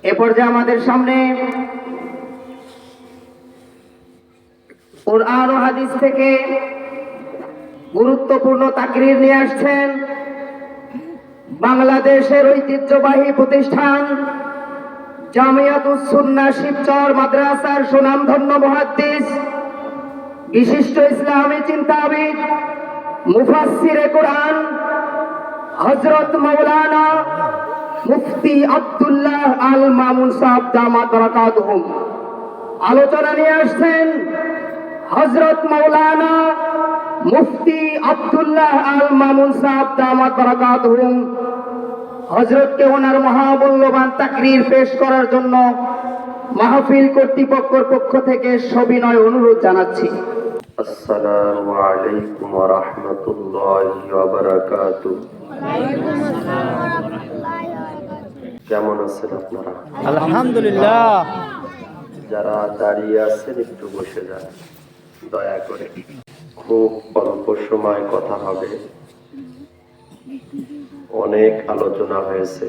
এ পর্যায়ে আমাদের সামনে কুরআন ও হাদিস থেকে গুরুত্বপূর্ণ তাকরীর নিয়ে আসছেন বাংলাদেশের ঐতিহ্যবাহী প্রতিষ্ঠান জামিয়াতুস সুন্নাহ শিবচর মাদ্রাসার সুনামধন্য মুহাদ্দিস, বিশিষ্ট ইসলামী চিন্তাবিদ, মুফাসসিরে কুরআন হযরত মাওলানা মুফতি আব্দুল্লাহ আল মামুন সাহেব দামাত বারাকাতুহুম। আলোচনা নিয়ে আসছেন হযরত মাওলানা মুফতি আব্দুল্লাহ আল মামুন সাহেব দামাত বারাকাতুহুম। হযরতকে ওনার মহামূল্যবান তাকরীর পেশ করার জন্য মাহফিল কর্তৃপক্ষের পক্ষ থেকে সবিনয় অনুরোধ জানাচ্ছি। আসসালামু আলাইকুম ওয়া রাহমাতুল্লাহি ওয়া বারাকাতুহু। কেমন আছেন আপনারা? আলহামদুলিল্লাহ। যারা দাঁড়িয়ে আছেন একটু বসে যান দয়া করে। খুব অল্প সময় কথা হবে, অনেক আলোচনা হয়েছে,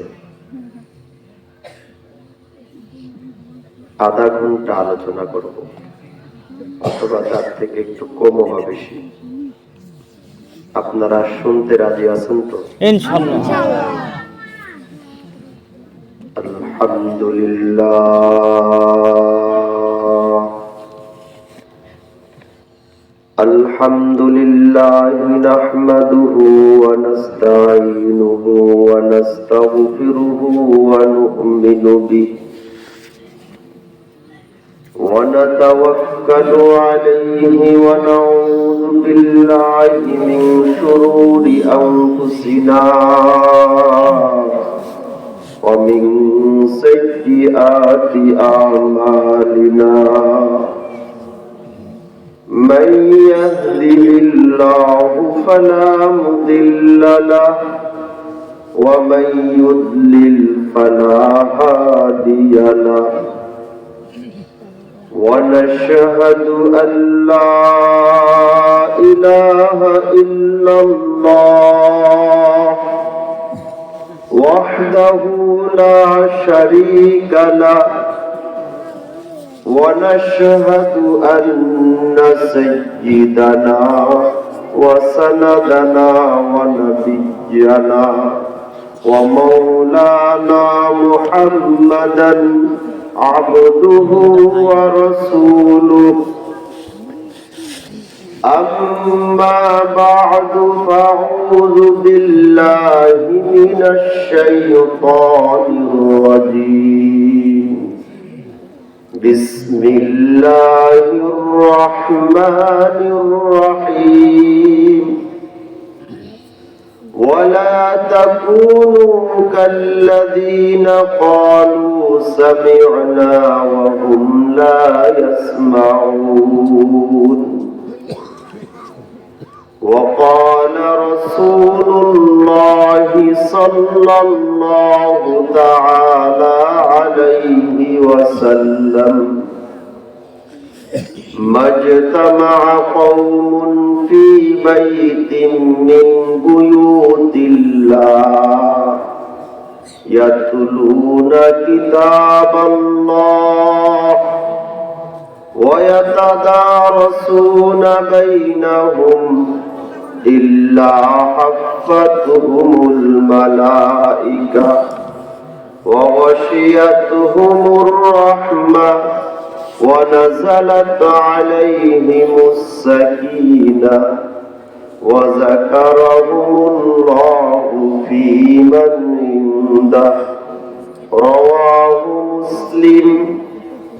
আধা ঘন্টা আলোচনা করব, অথবা তার থেকে একটু কমও বা বেশি। আপনারা শুনতে রাজি আছেন তো? ইনশাআল্লাহ। আলহামদুলিল্লাহ আলহামদুলিল্লাহি নাহমাদুহু ওয়া নাস্তাঈনুহু ওয়া নাস্তাগফিরুহু ওয়া নু'মিনু বিহি ওয়া নাতাওয়াক্কালু আলাইহি ওয়া নাউযু বিল্লাহি মিন শুরুরি আনফুসিনা ওয়া মিন সাইয়্যিআতি আ'মালিনা। من يهده الله فلا مضل له ومن يضلل فلا هادي له ونشهد أن لا إله إلا الله وحده لا شريك له ونشهد أن سيدنا وسندنا ونبينا ومولانا محمدا عبده ورسوله. أما بعد فأعوذ بالله من الشيطان الرجيم. بسم الله الرحمن الرحيم. ولا تكونوا كالذين قالوا سمعنا وهم لا يسمعون. وقال رسول الله صلى الله تعالى عليه وسلم: ما اجتمع قوم في بيت من بيوت الله يتلون كتاب الله ويتدارسون بينهم إلا حفتهم الملائكة وغشيتهم الرحمة ونزلت عليهم السكينة وذكرهم الله في من عنده. رواه مسلم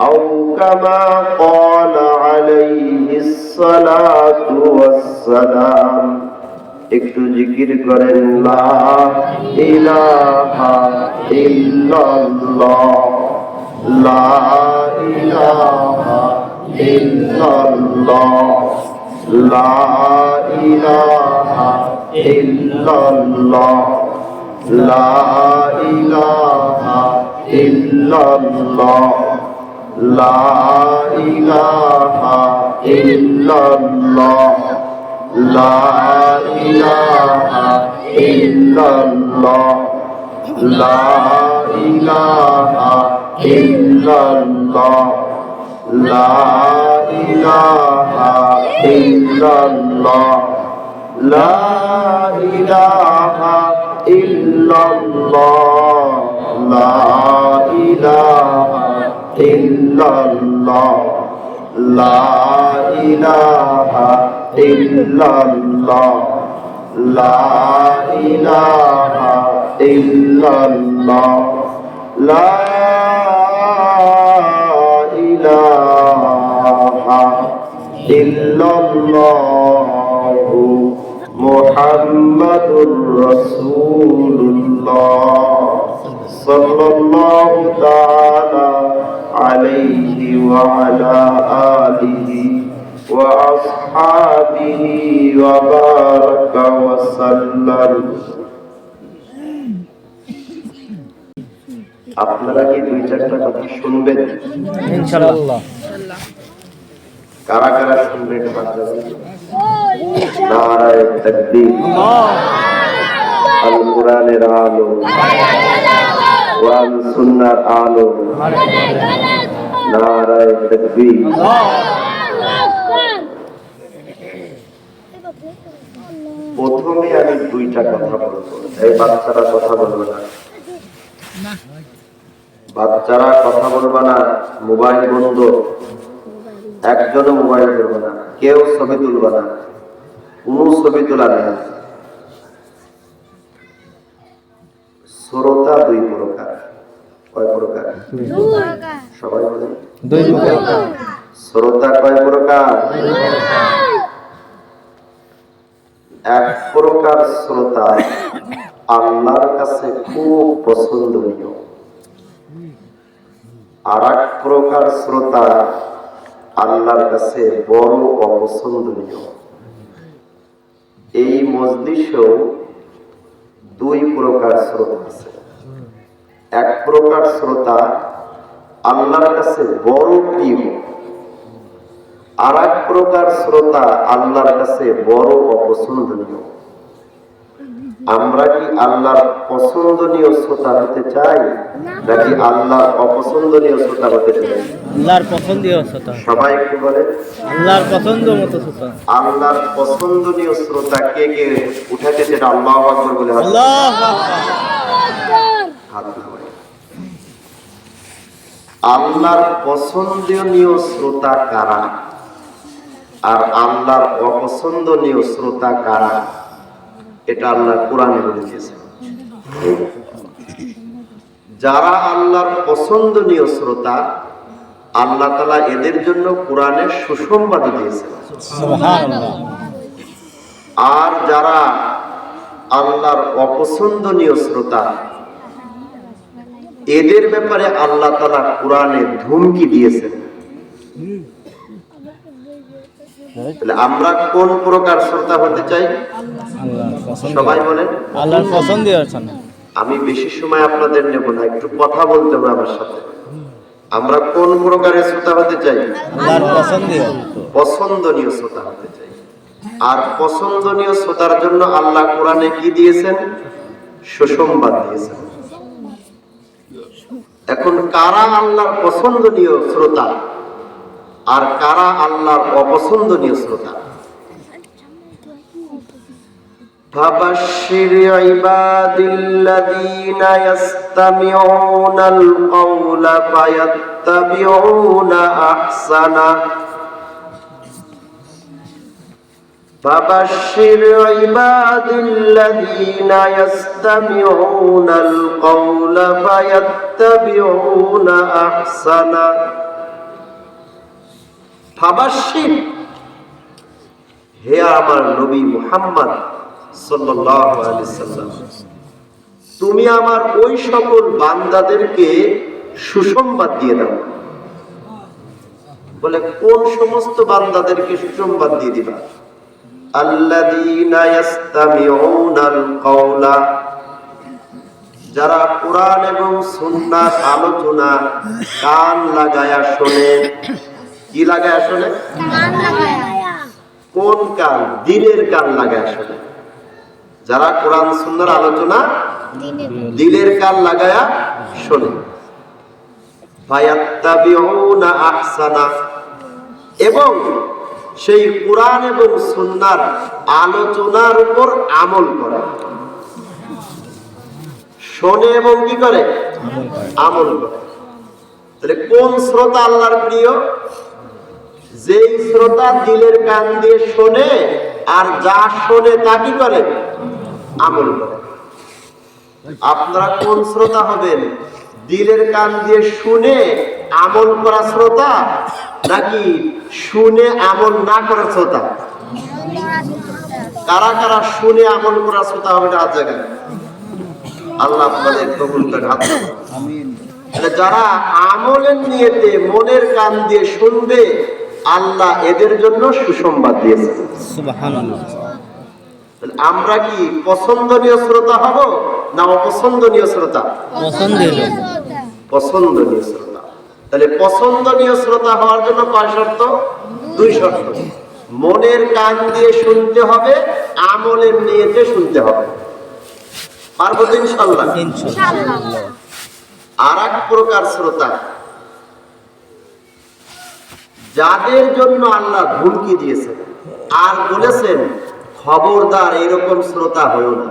أو كما قال عليه الصلاة والسلام. একটু জিকির করেন লা ইলাহা ইল্লাল্লাহ, লা ইলাহা ইল্লাল্লাহ, লা ইলাহা ইল্লাল্লাহ, লা ইলাহা ইল্লাল্লাহ, লা ইলাহা ইল্লাল্লাহ, লা ইলাহা ইল্লাল্লাহ, লা ইলাহা ইল্লাল্লাহ লা ইলাহা ইল্লাল্লাহ লা ইলাহা ইল্লাল্লাহ লা ইলাহা ইল্লাল্লাহ লা ইলাহা ইল্লাল্লাহ লা ইলাহা ইল্লাল্লাহ লা ইলাহা ইল্লাল্লাহ মুহাম্মাদুর রাসূলুল্লাহ সাল্লাল্লাহু তাআলা আলাইহি ওয়া আলা আলিহি ওয়া আসহাবিহি ওয়া বারাকা ওয়া সাল্লাম। আপনারা কি দুই চারটা কথা শুনবেন ইনশাআল্লাহ। কারা কারা শুনবেন? নারায়ে তাকবীর, আল কোরআনের আলো, কোরআন সুন্নাহর আলো, নারায়ে তাকবীর। প্রথমে আমি দুইটা কথা বলবো, এই বাচ্চারা কথা বলবে না, বাচ্চারা কথা বলবে না, মোবাইল বন্ধ, একজনও মোবাইল ধরবে না, কেউ ছবি তুলবে না, কোনো ছবি তোলা নেই। শ্রোতা দুই প্রকার। কয় প্রকার? সবাই বলেন। দুই প্রকার। শ্রোতা কয় প্রকার? এক প্রকার শ্রোতা আল্লাহর কাছে খুব পছন্দনীয়, আর এক প্রকার শ্রোতা আল্লাহর কাছে বড় অপছন্দনীয়। এই মজলিসেও দুই প্রকার শ্রোতা আছে। এক প্রকার শ্রোতা আল্লাহর কাছে বড় প্রিয়, আর এক প্রকার শ্রোতা আল্লাহর কাছে বড় অপছন্দনীয়। আমরা কি আল্লাহর পছন্দনীয় শ্রোতা হতে চাই নাকি আল্লাহর অপছন্দনীয় শ্রোতা হতে চাই? আল্লাহর পছন্দনীয় শ্রোতা। সবাই একটু বলে আল্লাহর পছন্দ মতো শ্রোতা। আল্লাহর পছন্দনীয় শ্রোতা কে কে উঠাতে সেটা আল্লাহু আকবার বলে হাত আল্লাহু আকবার। নামাই। আল্লাহর পছন্দনীয় শ্রোতা কারা আর আল্লাহর অপছন্দনীয় শ্রোতা কারা, এটা আল্লাহ কোরআনে বলে দিয়েছে। যারা আল্লাহর পছন্দনীয় শ্রোতা, আল্লাহ তাআলা এদের জন্য কোরআনে সুসংবাদ দিয়েছেন। সুবহানাল্লাহ। আর যারা আল্লাহর অপছন্দনীয় শ্রোতা, এদের ব্যাপারে আল্লাহ তাআলা কোরআনে ধমকি দিয়েছেন। তাহলে আমরা কোন প্রকার শ্রোতা হতে চাই? আল্লাহর পছন্দ। সবাই বলেন আল্লাহর পছন্দনীয় শ্রোতা। আমি বেশি সময় আপনাদের নেব না, একটু কথা বলতে হবে আমার সাথে। আমরা কোন প্রকারের শ্রোতা হতে চাই? আল্লাহর পছন্দনীয়। পছন্দনীয় শ্রোতা হতে চাই। আর পছন্দনীয় শ্রোতার জন্য আল্লাহ কোরআনে কি দিয়েছেন? সুসংবাদ দিয়েছেন। এখন কারা আল্লাহর পছন্দনীয় শ্রোতা আর কারা আল্লাহর অপছন্দনীয় শ্রোতা? فبشر عبادي الذين يستمعون القول فيتبعون أحسنه فبشر عبادي الذين يستمعون القول فيتبعون أحسنه فبشر হে আমার নবী মুহাম্মদ সাল্লাল্লাহু আলাইহি সাল্লাম, তুমি আমার ওই সকল বান্দাদেরকে সুসংবাদ দিয়ে দাও। বলে কোন সমস্ত বান্দাদেরকে সুসংবাদ দিয়ে দিবা? আল্লাযীনা ইয়াস্তামিউনাল কাওলা, যারা কোরআন এবং সুন্নাহর আলোচনা কান লাগায়া শোনে। কি লাগায়া শোনে? কান লাগায়া। কোন কান? দিলের কান লাগায়া শোনে। যারা কোরআন সুন্নাহর আলোচনা দিলের কান লাগায়া শোনে, ফায়াত্তাবিউনা আহসানা, এবং সেই কোরআন এবং সুন্নাহর আলোচনার উপর আমল করে। শোনে এবং কি করে? আমল করে। তাহলে কোন শ্রোতা আল্লাহর প্রিয়? যেই শ্রোতা দিলের কান দিয়ে শোনে আর যা শোনে তা কি করে? আমল করে। আপনারা কোন শ্রোতা হবেন? দিলের কান দিয়ে শুনে আমল করা শ্রোতা, নাকি শুনে আমল না করা শ্রোতা? কারা কারা শুনে আমল করা শ্রোতা হবে? আজ জায়গায় আল্লাহ আপনাদের কবুল করে। তাহলে যারা আমলের নিয়তে মনের কান দিয়ে শুনবে, আল্লাহ এদের জন্য সুসংবাদ দিয়েছে। সুবহানাল্লাহ। আমরা কি পছন্দনীয় শ্রোতা হব না অপছন্দনীয় শ্রোতা? পছন্দনীয় শ্রোতা। তাহলে পছন্দনীয় শ্রোতা হওয়ার জন্য কয় শর্ত? 2 শর্ত। মনের কান দিয়ে শুনতে হবে, আমলের নিয়তে শুনতে হবে। পারবো তো ইনশাআল্লাহ? আর এক প্রকার শ্রোতা, যাদের জন্য আল্লাহ ধমকি দিয়েছেন আর বলেছেন খবরদার এরকম শ্রোতা হয়ো না।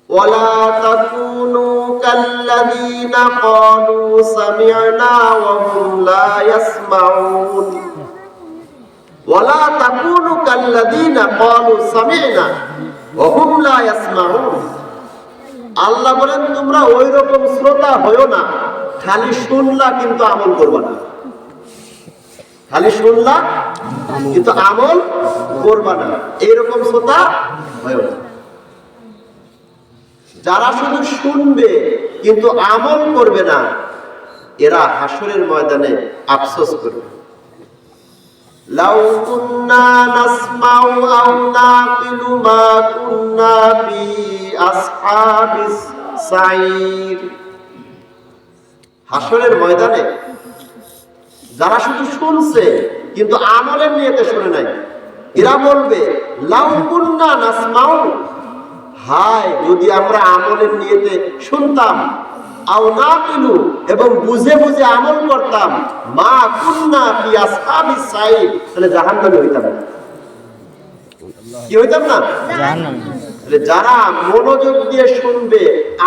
ওয়ালা তাকুনু কাল্লাযীনা ক্বালু সামি'না ওয়া হুম লা ইয়াসমাউন। ওয়ালা তাকুনু কাল্লাযীনা ক্বালু সামি'না ওয়া হুম লা ইয়াসমাউন। আল্লাহ বলেন তোমরা ওই রকম শ্রোতা হয়ো না, খালি শুনলা কিন্তু আমল করবা না। খালি শুনলা কিন্তু আমল করবা না, এইরকম শ্রোতা হয়ো না। যারা শুধু শুনবে কিন্তু আমল করবে না, এরা হাসরের ময়দানে আফসোস করবে। লাউ কুন্না নাসমাউ আও নাকিলু মা কুন্না ফি আসহাবিস সাইর। হাসরের ময়দানে যারা শুধু শুনছে কিন্তু আমলের নিয়তে শুনে নাই, এরা বলবে লাউ কুন্না নাসমাউ, হায় যদি আমরা আমলের নিয়তে শুনতাম, আও নাকিলু এবং বুঝে বুঝে আমল করতাম, মা কুন্না ফি আসহাবিস সাইর, তাহলে জাহান্নামে হইতাম না। কি হইতাম না? জাহান্নামে। যারা মনোযোগ দিয়ে শুনবে,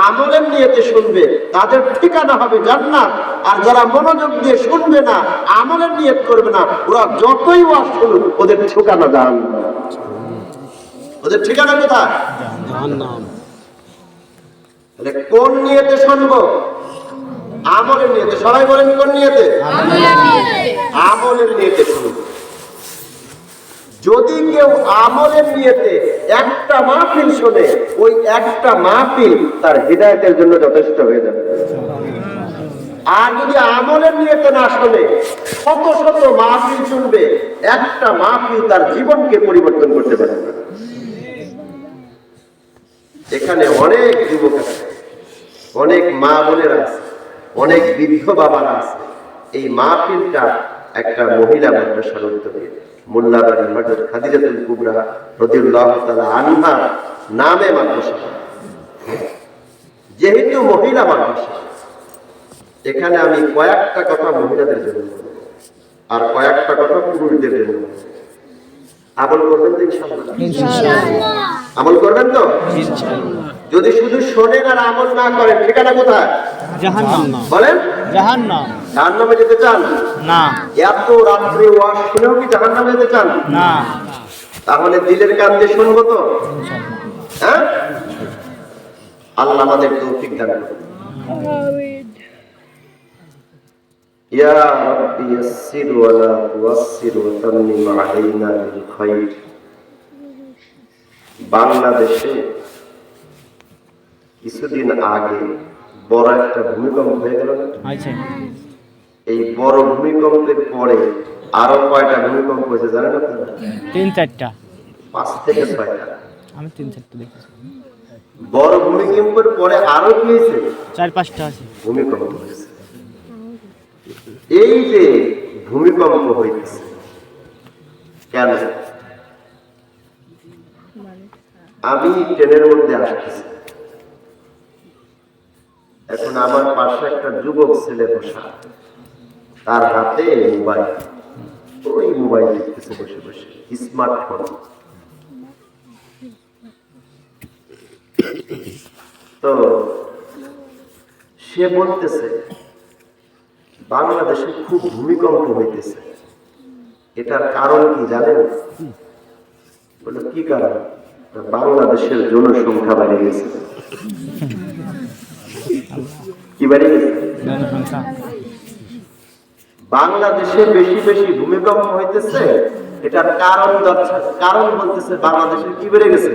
আমলের নিয়তে শুনবে, তাদের ঠিকানা হবে জান্নাত। আর যারা মনোযোগ দিয়ে শুনবে না, আমলের নিয়ত করবে না, ওরা যতই ওয়াজ শুনুক, ওদের ঠিকানা জাহান্নাম। ওদের ঠিকানা কোথায়? জাহান্নাম। তাহলে কোন নিয়তে শুনবো? আমলের নিয়তে। সবাই বলেন কোন নিয়তে? আমলের নিয়তে শুনবো। যদি কেউ আমলের নিয়তে একটা মাহফিল শোনে, ওই একটা মাহফিল তার হিদায়াতের জন্য যথেষ্ট হয়ে যাবে। আর যদি আমলের নিয়তে না শোনে, শত শত মাহফিল শুনবে, একটা মাহফিল তার জীবনকে পরিবর্তন করতে পারে। এখানে অনেক যুবক আছে, অনেক মা বোনেরা আছে, অনেক বৃদ্ধ বাবারা আছে। এই মাহফিলটা একটা মহিলা মাদ্রাসার উদ্যোগে মোল্লাবাড়ি হযরত খাদিজাতুল কুবরা রাদিয়াল্লাহু তাআলা আনহা নামে মাদ্রাসা। যেহেতু মহিলা মাদ্রাসা, এখানে আমি কয়েকটা কথা মহিলাদের জন্য আর কয়েকটা কথা পুরুষদের জন্য। আমল করবেন তো ইনশাআল্লাহ? আমল করবেন তো? যদি শুধু শোনেন আর আমল না করেন, ঠিকানা কোথায়? জাহান্নাম। বলেন জাহান্নাম। জাহান্নামে যেতে চান? না। এত রাত্রে ওয়াজ শুনেও কি জাহান্নামে যেতে চান? না। তাহলে দিলের কান দিয়ে শুনবো তো? হ্যাঁ, আল্লাহ আমাদের তৌফিক দান করুন। ইয়া রাব্বি ইয়াসসির ওয়া লা তুয়াসসির ওয়া তাম্মিম আলাইনা বিল খায়র। বাংলাদেশে কিছুদিন আগে বড় একটা ভূমিকম্প হয়ে গেল না? আচ্ছা। এই বড় ভূমিকম্পের পরে আরো কয়টা ভূমিকম্প হয়েছে জানেন আপনারা? 3-4টা। 5 থেকে 6টা। আমি 3-4টা দেখেছি। বড় ভূমিকম্পের পরে আরো কি হয়েছে? 4-5টা আছে। ভূমিকম্প হয়েছে। এই যে ভূমিকম্প হয়েছে কেন? আমি ট্রেনের মধ্যে আসতেছি, এখন আমার পাশে একটা যুবক ছেলে বসা, তার হাতে মোবাইল, ওই মোবাইল দেখতেছে বসে বসে, স্মার্টফোন। তো সে বলতেছে বাংলাদেশে খুব ভূমিকম্প হইতেছে, এটার কারণ কি জানেন? বলে কি কারণ? বাংলাদেশের জনসংখ্যা বেড়ে গেছে। কি বেড়ে গেছে? জনসংখ্যা। বাংলাদেশে বেশি বেশি ভূমিকম্প হইতেছে, এটার কারণ কারণ বলতেছে বাংলাদেশের কি বেড়ে গেছে?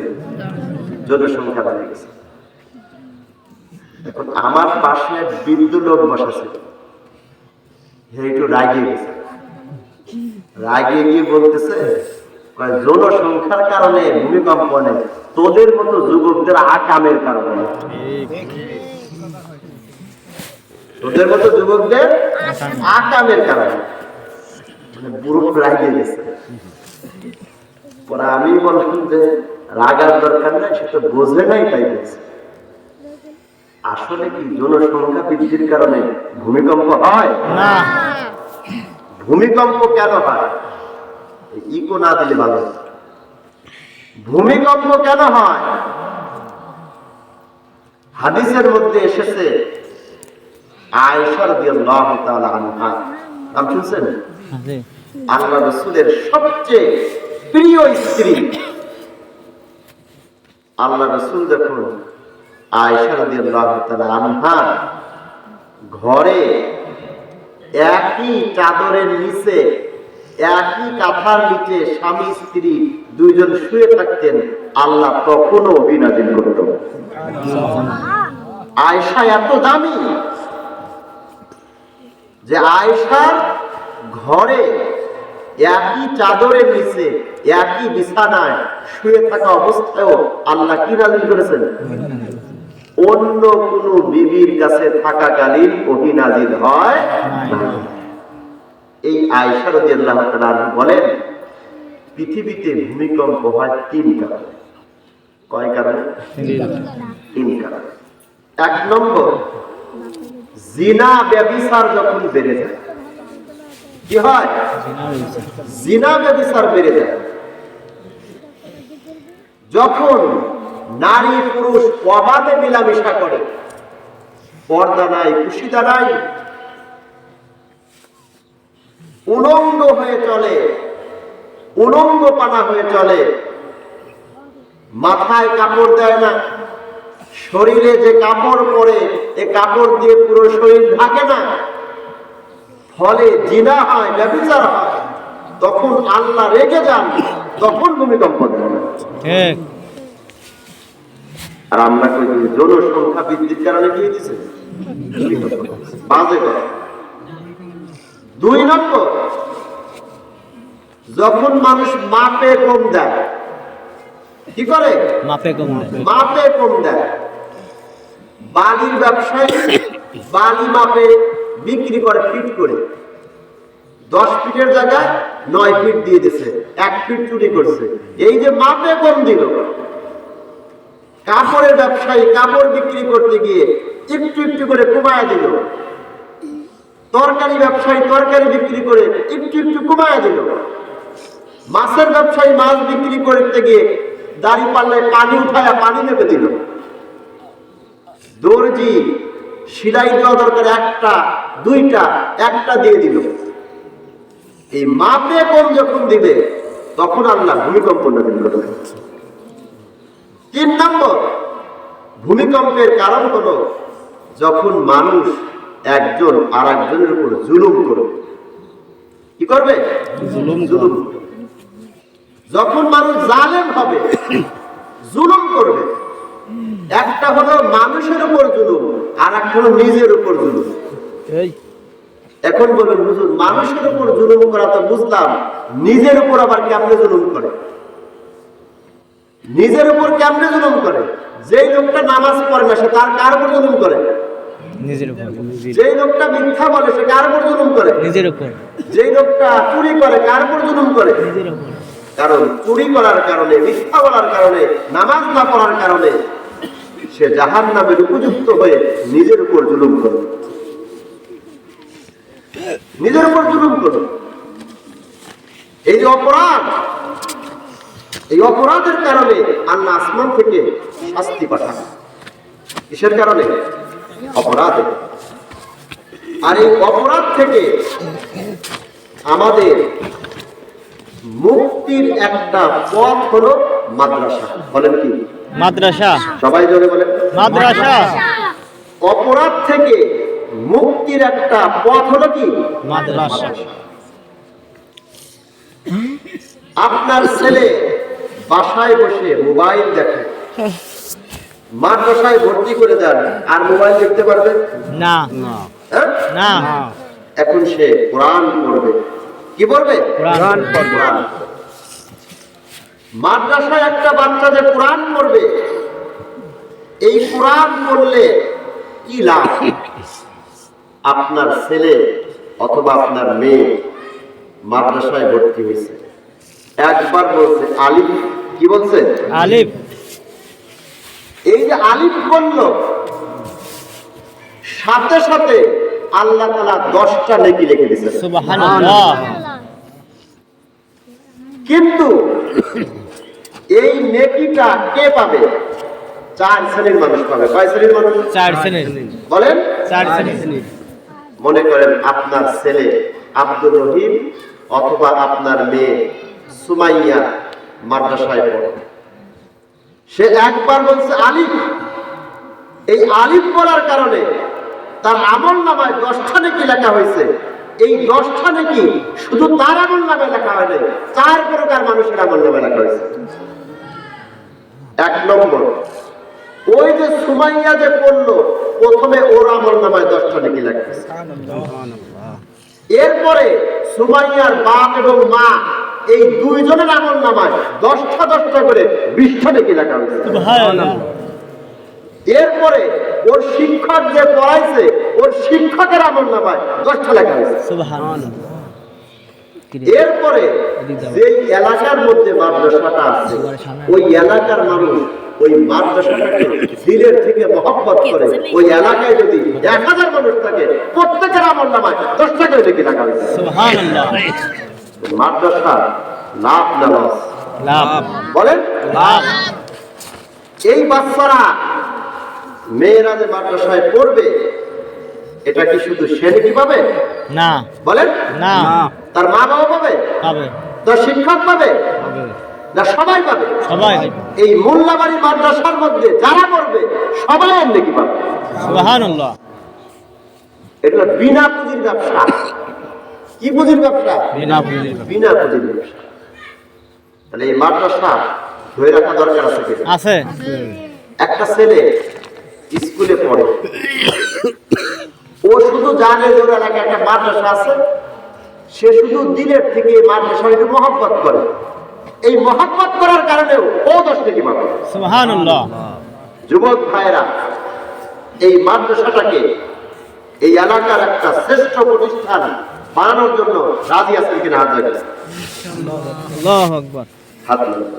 জনসংখ্যা বেড়ে গেছে। এখন আমার পাশে এক বৃদ্ধ লোক বসা ছিল, একটু রাগিয়ে গেছে, রাগিয়ে গিয়ে বলতেছে জনসংখ্যার কারণে ভূমিকম্প নেই, তোদের মতো যুবকদের আকামের কারণে, তোদের মতো যুবকদের আকামের কারণে। মানে বুড়ো রাগিয়ে গেছে। পরে আমি বললাম যে রাগার দরকার নাই, সে তো বোঝে নাই তাই বলছে। আসলে কি জনসংখ্যা বৃদ্ধির কারণে ভূমিকম্প হয় না? ভূমিকম্প কেন হয়? ইকো না দিলে ভালো। ভূমিকম্প কেন হয়? হাদিসের মধ্যে এসেছে আয়েশা রাদিয়াল্লাহু তাআলা আনহা, নাম শুনছেন? আল্লাহ রাসূলের সবচেয়ে প্রিয় স্ত্রী। আল্লাহ রাসূল দেখুন আয়েশা রাদিয়াল্লাহু তাআলা আনহা ঘরে একই চাদরের নিচে, একই কাঁথার নিচে স্বামী স্ত্রী দুইজন শুয়ে থাকতেন, আল্লাহ তখনও ওহী নাযিল করতেন। আয়েশা এত দামি যে আয়েশার ঘরে একই চাদরের নিচে, একই বিছানায় শুয়ে থাকা অবস্থায়ও আল্লাহ কি নাযিল করেছেন? অন্য কোন বিবির কাছে থাকাকালীন ওহী নাযিল হয় না। এই আয়েশা রাদিয়াল্লাহু তাআলা বলেন পৃথিবীতে ভূমিকম্প হয় তিন কারণে। কয় কারণে? তিন কারণে। এক নম্বর, জিনা ব্যভিচার যখন বেড়ে যায়। কি হয়? জিনা ব্যভিচার বেড়ে যায়। যখন নারী পুরুষ অবাধে মেলামেশা করে, পর্দা নাই, কুশিদা নাই, উলঙ্গ হয়ে চলে, উলঙ্গ পানা হয়ে চলে, মাথায় কাপড় দেয় না, শরীরে যে কাপড় পরে এ কাপড় দিয়ে পুরো শরীর ঢাকে না, ফলে জিনা হয়, ব্যভিচার হয়, তখন আল্লাহ রেগে যান, তখন ভূমিকম্প দেয়। আর আমরা কই জনসংখ্যা বৃদ্ধির কারণে কি হইতেছে? বাজে কথা। দুই নম্বর, যখন মানুষ মাপে কম দেয়। কি করে? মাপে কম দেয়। মাপে কম দেয়। বালির ব্যবসায়ী বালি মাপে বিক্রি করে ফিট করে, 10 ফিটের জায়গায় 9 ফিট দিয়ে দিচ্ছে, 1 ফিট চুরি করছে। এই যে মাপে কম দিল। কাপড়ের ব্যবসায়ী কাপড় বিক্রি করতে গিয়ে একটু একটু করে কমায় দিল। তরকারি ব্যবসায়ী তরকারি বিক্রি করে একটু একটু কমায় দিল। মাছের ব্যবসায়ী মাছ বিক্রি করতে গিয়ে দাড়ি পাল্লায় পানি উঠায় পানি নেমে দিল। দর্জি সেলাই দেওয়া দরকার একটা, দুইটা, একটা দিয়ে দিল। এই মাপে কম যখন দিবে তখন আল্লাহ ভূমিকম্প নাযিল করবে। 3 নম্বর, ভূমিকম্পের কারণ হলো যখন মানুষ একজন আর একজনের উপর জুলুম করবে। কি করবে? জুলুম। যখন মানুষ জালেম হবে, জুলুম করবে। একটা হলো মানুষের উপর জুলুম, আর একটা হলো নিজের উপর জুলুম। এখন বলুন হুজুর, মানুষের উপর জুলুম করা তো বুঝলাম, নিজের উপর আবার কেমনে জুলুম করে? নিজের উপর কেমনে জুলুম করে? যেই লোকটা নামাজ পড়ে না সে তার কার উপর জুলুম করে? নিজের উপর। যেই লোকটা মিথ্যা বলে সে কার উপর জুলুম করে? নিজের উপর। যেই লোকটা চুরি করে কার উপর জুলুম করে? নিজের উপর। কারণ চুরি করার কারণে, মিথ্যা বলার কারণে, নামাজ না পড়ার কারণে সে জাহান্নামের উপযুক্ত হয়ে নিজের উপর জুলুম করবে, নিজের উপর জুলুম করবে। এই যে অপরাধ, এই অপরাধের কারণে আল্লাহ আসমান থেকে শাস্তি পাঠান। কিসের কারণে? অপরাধে। আর এই অপরাধ থেকে আমাদের মুক্তির একটা পথ হলো মাদ্রাসা। বলেন কি? মাদ্রাসা। সবাই জোরে বলেন মাদ্রাসা। অপরাধ থেকে মুক্তির একটা পথ হলো কি? মাদ্রাসা। আপনার ছেলে বাসায় বসে মোবাইল দেখে, মাদ্রাসায় ভর্তি করে দেন, আর মোবাইল দেখতে পারবে না। হ্যাঁ? না। এখন সে কোরআন পড়বে। কি পড়বে? কোরআন পড়বে। মাদ্রাসায় একটা বাচ্চা যে কোরআন পড়বে, এই কোরআন পড়লে কি লাভ? আপনার ছেলে অথবা আপনার মেয়ে মাদ্রাসায় ভর্তি হয়েছে, একবার বলছে আলিফ, কি বলছে? আলিফ। এই যে আলিফ বলল, সাথে সাথে আল্লাহ তাআলা 10টা নেকি লিখে দিয়েছে। সুবহানাল্লাহ। কিন্তু এই নেকিটা কে পাবে? 4 শ্রেণীর মানুষ পাবে। কয় শ্রেণীর মানুষ? 4 শ্রেণীর। বলেন। 4 শ্রেণীর। মনে করেন আপনার ছেলে আব্দুর রহিম অথবা আপনার মেয়ে সুমাইয়া মাদ্রাসায় পড়ে, সে একবার বলছে আলিফ। এই আলিফ বলার কারণে তার আমল নামায় 10টা নেকি লেখা হয়েছে। এই 10টা নেকি শুধু তার আমল নামে লেখা হয়নি, 4 প্রকার মানুষের আমল নামে লেখা হয়েছে। 1 নম্বর, ওই যে সুমাইয়া যে পড়লো, প্রথমে ওর আমল নামায় 10টা নেকি লেখা হয়েছে। এরপরে সুমাইয়ার বাপ এবং মা, এই 2 জনের আমল নামায় 10টা করে 20টা নেকি লেখা হয়েছে। সুবহানাল্লাহ। এরপরে ওর শিক্ষক যে পড়াইছে, ওর শিক্ষকের আমল নামায় 10টা লেখা হয়েছে। সুবহানাল্লাহ। এরপরে যেই এলাকার মধ্যে মাদ্রাসাটা আছে, ওই এলাকার মানুষ ওই মাদ্রাসাটাকে দিলের থেকে মহব্বত করে। ওই এলাকায় যদি 1000 মানুষ থাকে, প্রত্যেকের আমল নামায় 10টা করে নেকি লেখা হয়েছে। সুবহানাল্লাহ। মাদ্রাসা লাভ না লস? লাভ। বলেন। লাভ। এই বাচ্চারা, মেয়েরা যে মাদ্রাসায় পড়বে, এটা কি শুধু সে নাকি পাবে? না। বলেন। না। তার মা বাবা পাবে? পাবে। তার শিক্ষক পাবে? না সবাই পাবে? সবাই। এই মোল্লাবাড়ি মাদ্রাসার মধ্যে যারা পড়বে সবাই এর নাকি পাবে। সুবহানাল্লাহ। এটা বিনা পুঁজির ব্যবসা। কি পুঁজির ব্যবসা? বিনা পুঁজির। বিনা পুঁজির ব্যবসা। তাহলে এই মাদ্রাসা ধরে রাখা দরকার আছে কি? আছে। একটা ছেলে স্কুলে পড়ে, ও শুধু জানে যে ওর এলাকায় একটা মাদ্রাসা আছে, সে শুধু দিলের থেকে মাদ্রাসাকে মহব্বত করে। এই মহব্বত করার কারণেও ও 10 নেকি পাবে। সুবহানাল্লাহ। যুবক ভাইরা, এই মাদ্রাসাটাকে এই এলাকার একটা শ্রেষ্ঠ প্রতিষ্ঠান বানানোর জন্য রাজি আছেন কিনা? হাত রাখেন। আল্লাহু আকবার। হাত নামান।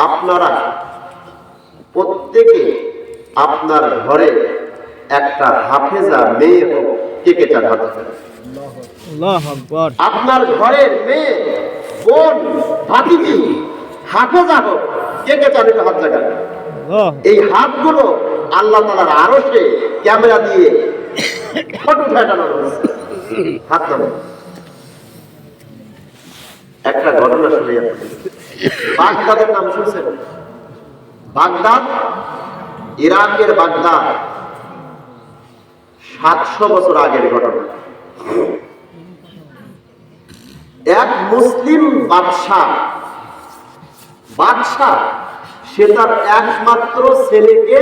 আপনারা প্রত্যেকে আপনার ঘরে একটা হাফেজা মেয়ে হোক, কে কে চান? হাত রাখেন। আল্লাহু আকবার। আপনার ঘরের মেয়ে, বোন, ভাতিজি হাফেজা হোক, কে কে চান? একটু হাত রাখেন। আল্লাহ। এই হাতগুলো আল্লাহ তাআলার আরশে ক্যামেরা দিয়ে ফটো ফাটানো হয়েছে। হাত নামান। একটা ঘটনা শুনে যাচ্ছে। বাগদাদের নাম শুনছেন? বাগদাদ, ইরাকের বাগদাদ, 700 বছর আগের ঘটনা। এক মুসলিম বাদশাহ, সে তার একমাত্র ছেলেকে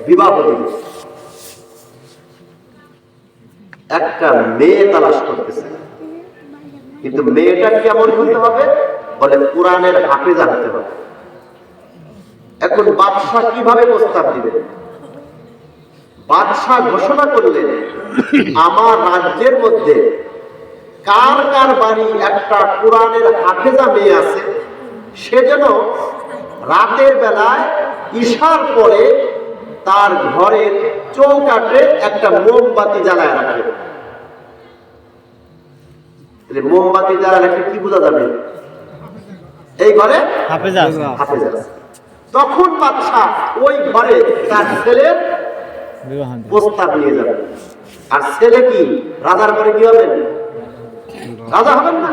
বিবাহ দিল। একটা মেয়ে তালাশ করতেছে, কিন্তু মেয়েটা কেমন হতে হবে? বলে কোরআনের হাফেজা হতে হবে। এখন বাদশাহ কিভাবে প্রস্তাব দিবে? বাদশাহ ঘোষণা করলেন, আমার রাজ্যের মধ্যে কার কার বাড়ি একটা কোরআনের হাফেজা মেয়ে আছে, সে যেন রাতের বেলায় ঈশার পরে তার ঘরের চৌকাঠে একটা মোমবাতি জ্বালায় রাখে। মোমবাতি জ্বালায় রাখলে কি বোঝা যাবে? এই ঘরে হাফেজ হাফেজ আছে। তখন বাদশাহ ওই ঘরে তার ছেলের বিবাহ প্রস্তাব নিয়ে যাবে। আর ছেলে কি রাজার পরে কি হবেন? রাজা হবেন না।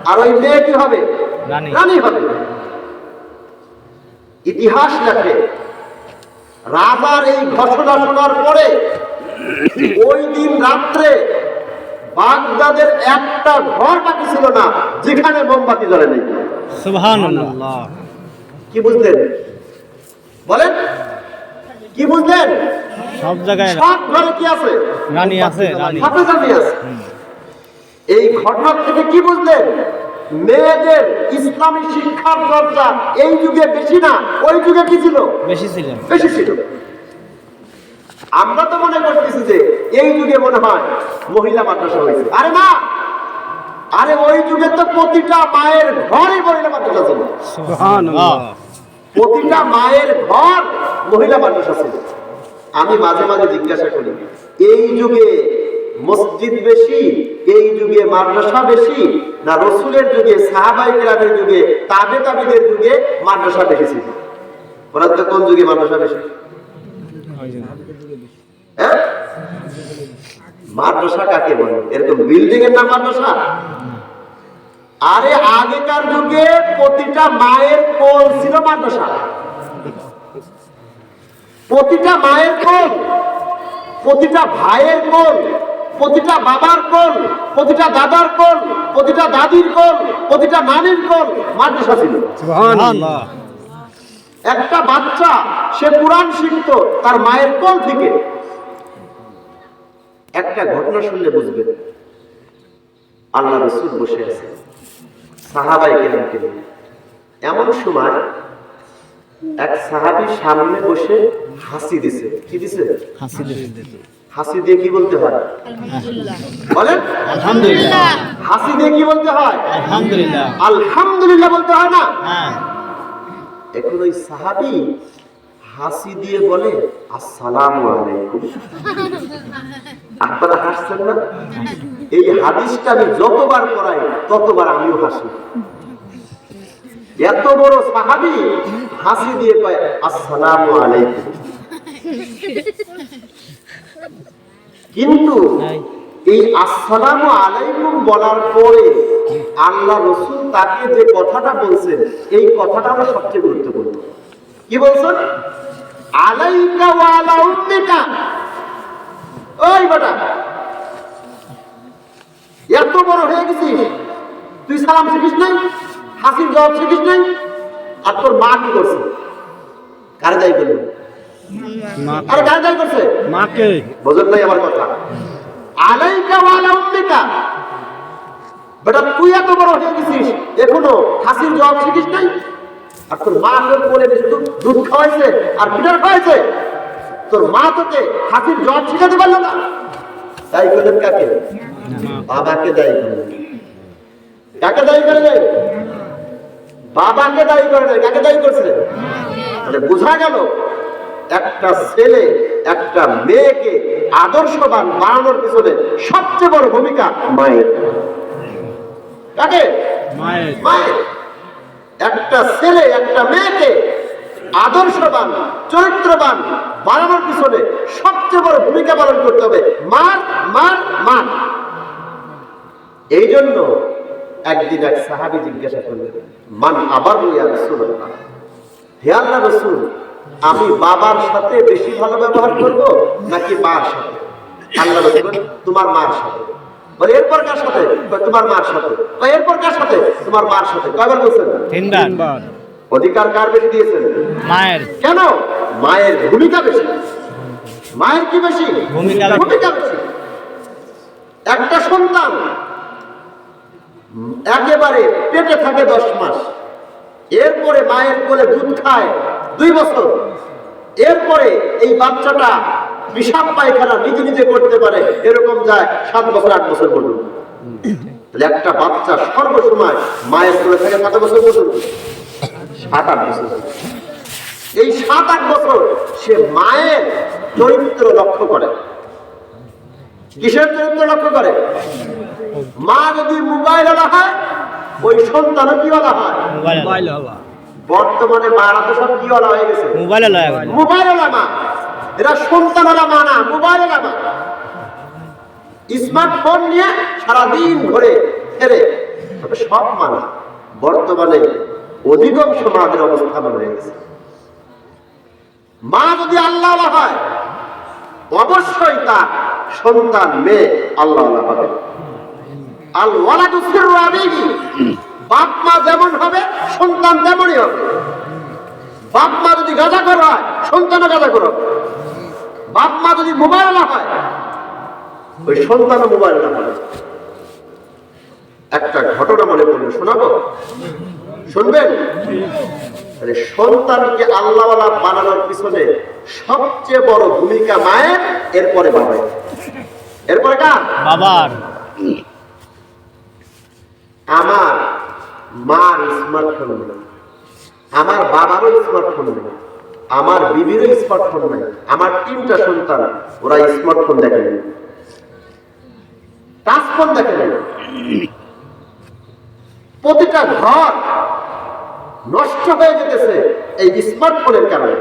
আর ওই মেয়ে কি হবে? রানী। রানী হবে। ইতিহাস লেখে রাজার এই ঘোষণা শোনার পরে ওই দিন রাত্রে বাগদাদের একটা ঘর বাকি ছিল না যেখানে মোমবাতি জ্বলে নেই। সুবহানাল্লাহ। কি বুঝলেন? বলেন কি বুঝলেন? সব জায়গায় সব ঘরে কি আছে? রানী আছে, রানী। হাফেজ রানী আছে। এই ঘটনা থেকে কি বুঝলেন? মেয়েদের ইসলামী শিক্ষার চর্চা এই যুগে বেশি না, ওই যুগে কি ছিল? বেশি ছিল। বেশি ছিল। আমরা তো মনে করতেছি যে এই যুগে মনে হয় মহিলা মাদ্রাসা হয়েছে। আরে না, আরে ওই যুগে তো প্রতিটা মায়ের ঘরে মহিলা মাদ্রাসা ছিল। সুবহানাল্লাহ। প্রতিটা মায়ের ঘর মহিলা মাদ্রাসা ছিল। আমি মাঝে মাঝে জিজ্ঞাসা করি, এই যুগে মসজিদ বেশি, এই যুগে মাদ্রাসা বেশি, না রসুলের যুগে, সাহাবায়ে কেরামের যুগে, তাবেঈদের যুগে মাদ্রাসা বেশি ছিল? বলেন তো কোন যুগে মাদ্রাসা বেশি? হ্যাঁ? মাদ্রাসা কাকে বলে? এরকম বিল্ডিং এর নাম মাদ্রাসা? আরে আগেকার যুগে প্রতিটা মায়ের কোল ছিল মাদ্রাসা। প্রতিটা মায়ের কোল, প্রতিটা ভাইয়ের কোল, প্রতিটা বাবার কোল, প্রতিটা দাদার কোল, প্রতিটা দাদির কোল, প্রতিটা নানির কোল মাদ্রাসা ছিল। সুবহানাল্লাহ। একটা বাচ্চা সে কুরআন শিখতো তার মায়ের কোল থেকে। একটা ঘটনা শুনলে বুঝবেন, আল্লাহ রাসূল বসে আছে সাহাবায়ে কেরামকে নিয়ে। এমন সময় এক সাহাবী সামনে বসে হাসি দিছে। কি দিছে? হাসি দিছে। হাসি দিয়ে কি বলতে হয়? বলেন আলহামদুলিল্লাহ। হাসি দিয়ে কি বলতে হয়? আলহামদুলিল্লাহ। আলহামদুলিল্লাহ বলতে হয় না? হ্যাঁ। এখন ওই সাহাবী হাসি দিয়ে বলে আসসালামু আলাইকুম। আপনারা হাসছেন না? এই হাদিসটা আমি যতবার পড়াই ততবার আমিও হাসি। এত বড় সাহাবী হাসি দিয়ে কয় আসসালামু আলাইকুম। কিন্তু এই আসসালামু আলাইকুম বলার পরে আল্লাহ রাসূল তাকে যে কথাটা বলছেন, এই কথাটা হলো সবচেয়ে গুরুত্বপূর্ণ। কি বলছেন? আলাইকা ওয়া আলা উম্মিকা। ওই বেটা, এত বড় হয়ে গেছিস, তুই সালাম শিখিস নাই, হাসির জবাব শিখিস নাই, আর তোর মা কি করছে? কারে দায়ী করলো? আরে কারে দায়ী করছে? মাকে। বোঝেন নাই আমার কথা? আলাইকা ওয়া আলা উম্মিকা। বেটা তুই এত বড় হয়ে গেছিস, এখনো হাসির জবাব শিখিস নাই, আর তোর মা তোর কোলে বেশি দুধ খাওয়াইছে আর পিঠার খাওয়াইছে, তোর মা তোকে হাসির জবাব শিখাতে পারলো না। দায়ী করলেন কাকে? বাবাকে দায়ী করলেন। কাকে দায়ী করলেন? বাবাকে দায়ী করে নাই। কাকে দায়ী করছে? মানে বোঝা গেল একটা ছেলে একটা মেয়েকে আদর্শবান বানানোর পিছনে সবচেয়ে বড় ভূমিকা মায়ের। কাকে? মায়ের। মায়ের। একটা ছেলে একটা মেয়েকে আদর্শবান চরিত্রবান বানানোর পিছনে সবচেয়ে বড় ভূমিকা পালন করতে হবে মার মার মার। এই জন্য একদিন এক সাহাবী জিজ্ঞাসা করলেন, মান আবারু ইয়া রাসূলুল্লাহ, হে আল্লাহ রাসূল, আমি বাবার সাথে বেশি ভালো ব্যবহার করব নাকি মার সাথে? আল্লাহ রাসূল বলেন, তোমার মার সাথে। বলে এরপর কার সাথে? তোমার মার সাথে। এরপর কার সাথে? তোমার মার সাথে। কয়বার বলছেন? তিনবার। অধিকার কার বেশি দিয়েছেন? মায়ের। কেন? মায়ের ভূমিকা বেশি। মায়ের কি বেশি? ভূমিকা বেশি। একটা সন্তান একেবারে পেটে থাকে 10 মাস, এরপরে মায়ের কোলে দুধ খায় 2 বছর, এরপরে এই বাচ্চাটা পেশাব পায়খানা নিজে নিজে করতে পারে, এরকম যায় 7 বছর 8 বছর পর্যন্ত। তাহলে একটা বাচ্চা সর্বসময় মায়ের কোলে থাকে কত বছর পর্যন্ত? 7-8 বছর। এই 7-8 বছর সে মায়ের চরিত্র লক্ষ্য করে। কিসের চরিত্র লক্ষ্য করে? মা যদি মোবাইল ওয়ালা হয়, ওই সন্তানও কি ওয়ালা হয়? মোবাইল হলো বর্তমানে মারা তো সব কি ওয়ালা হয়ে গেছে? মোবাইল হলো মোবাইল ওয়ালা মা। এরা সন্তান ওয়ালা মা না, মোবাইল ওয়ালা মা। স্মার্টফোন নিয়ে সারাদিন ঘরে ফেরে। তবে সব মানা বর্তমানে অধিকাংশ মাদের অবস্থা হয়ে গেছে। মা যদি আল্লাহ হয়, অবশ্যই তার সন্তান মেয়ে আল্লাহ হবে। আল ওয়ালাদু সিররু আবিহি, বাপ মা যেমন হবে সন্তান তেমনই হবে। বাপ মা যদি গাঁজাখোর হয়, সন্তানও গাঁজাখোর হবে। বাপ মা যদি মোবাইল হয়, ওই সন্তানও মোবাইল না হবে। একটা ঘটনা মনে পড়লো, শোনাবো? শুনবেন? সন্তানকে আল্লাহওয়ালা বানানোর পিছনে সবচেয়ে বড় ভূমিকা মায়ের, এরপরে বাবার। এরপরে কার? বাবার। আমার মার স্মার্টফোন নেই, আমার বাবারও স্মার্টফোন নেই, আমার বিবিরও স্মার্টফোন নেই। আমার 3টা সন্তান, ওরা স্মার্টফোন দেখে নেই, টাচফোন দেখে নেই। প্রতিটা ঘর নষ্ট হয়ে যেতেছে এই স্মার্টফোনের কারণে।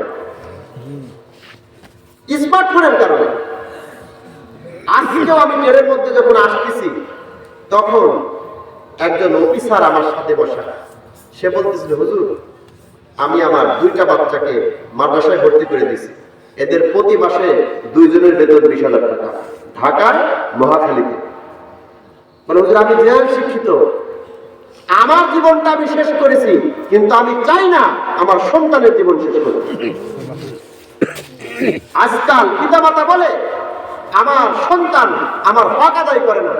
স্মার্টফোনের কারণে আজকেও আমি ট্রেনের মধ্যে যখন আসতেছি, তখন একজন অফিসার আমার সাথে বসা, সে বলতেছিল, হুজুর আমি আমার 2টা বাচ্চাকে মাদ্রাসায় ভর্তি করে দিয়েছি, এদের প্রতি মাসে 2 জনের বেতন 20,000 টাকা, ঢাকার মহাখালীতে। মানে হুজুর আমি যে শিক্ষিত, আমার জীবনটা আমি শেষ করেছি, কিন্তু আমি চাই না আমার সন্তানের জীবন শেষ করতে। আজকাল পিতামাতা বলে আমার সন্তান আমার হক আদায় করে না।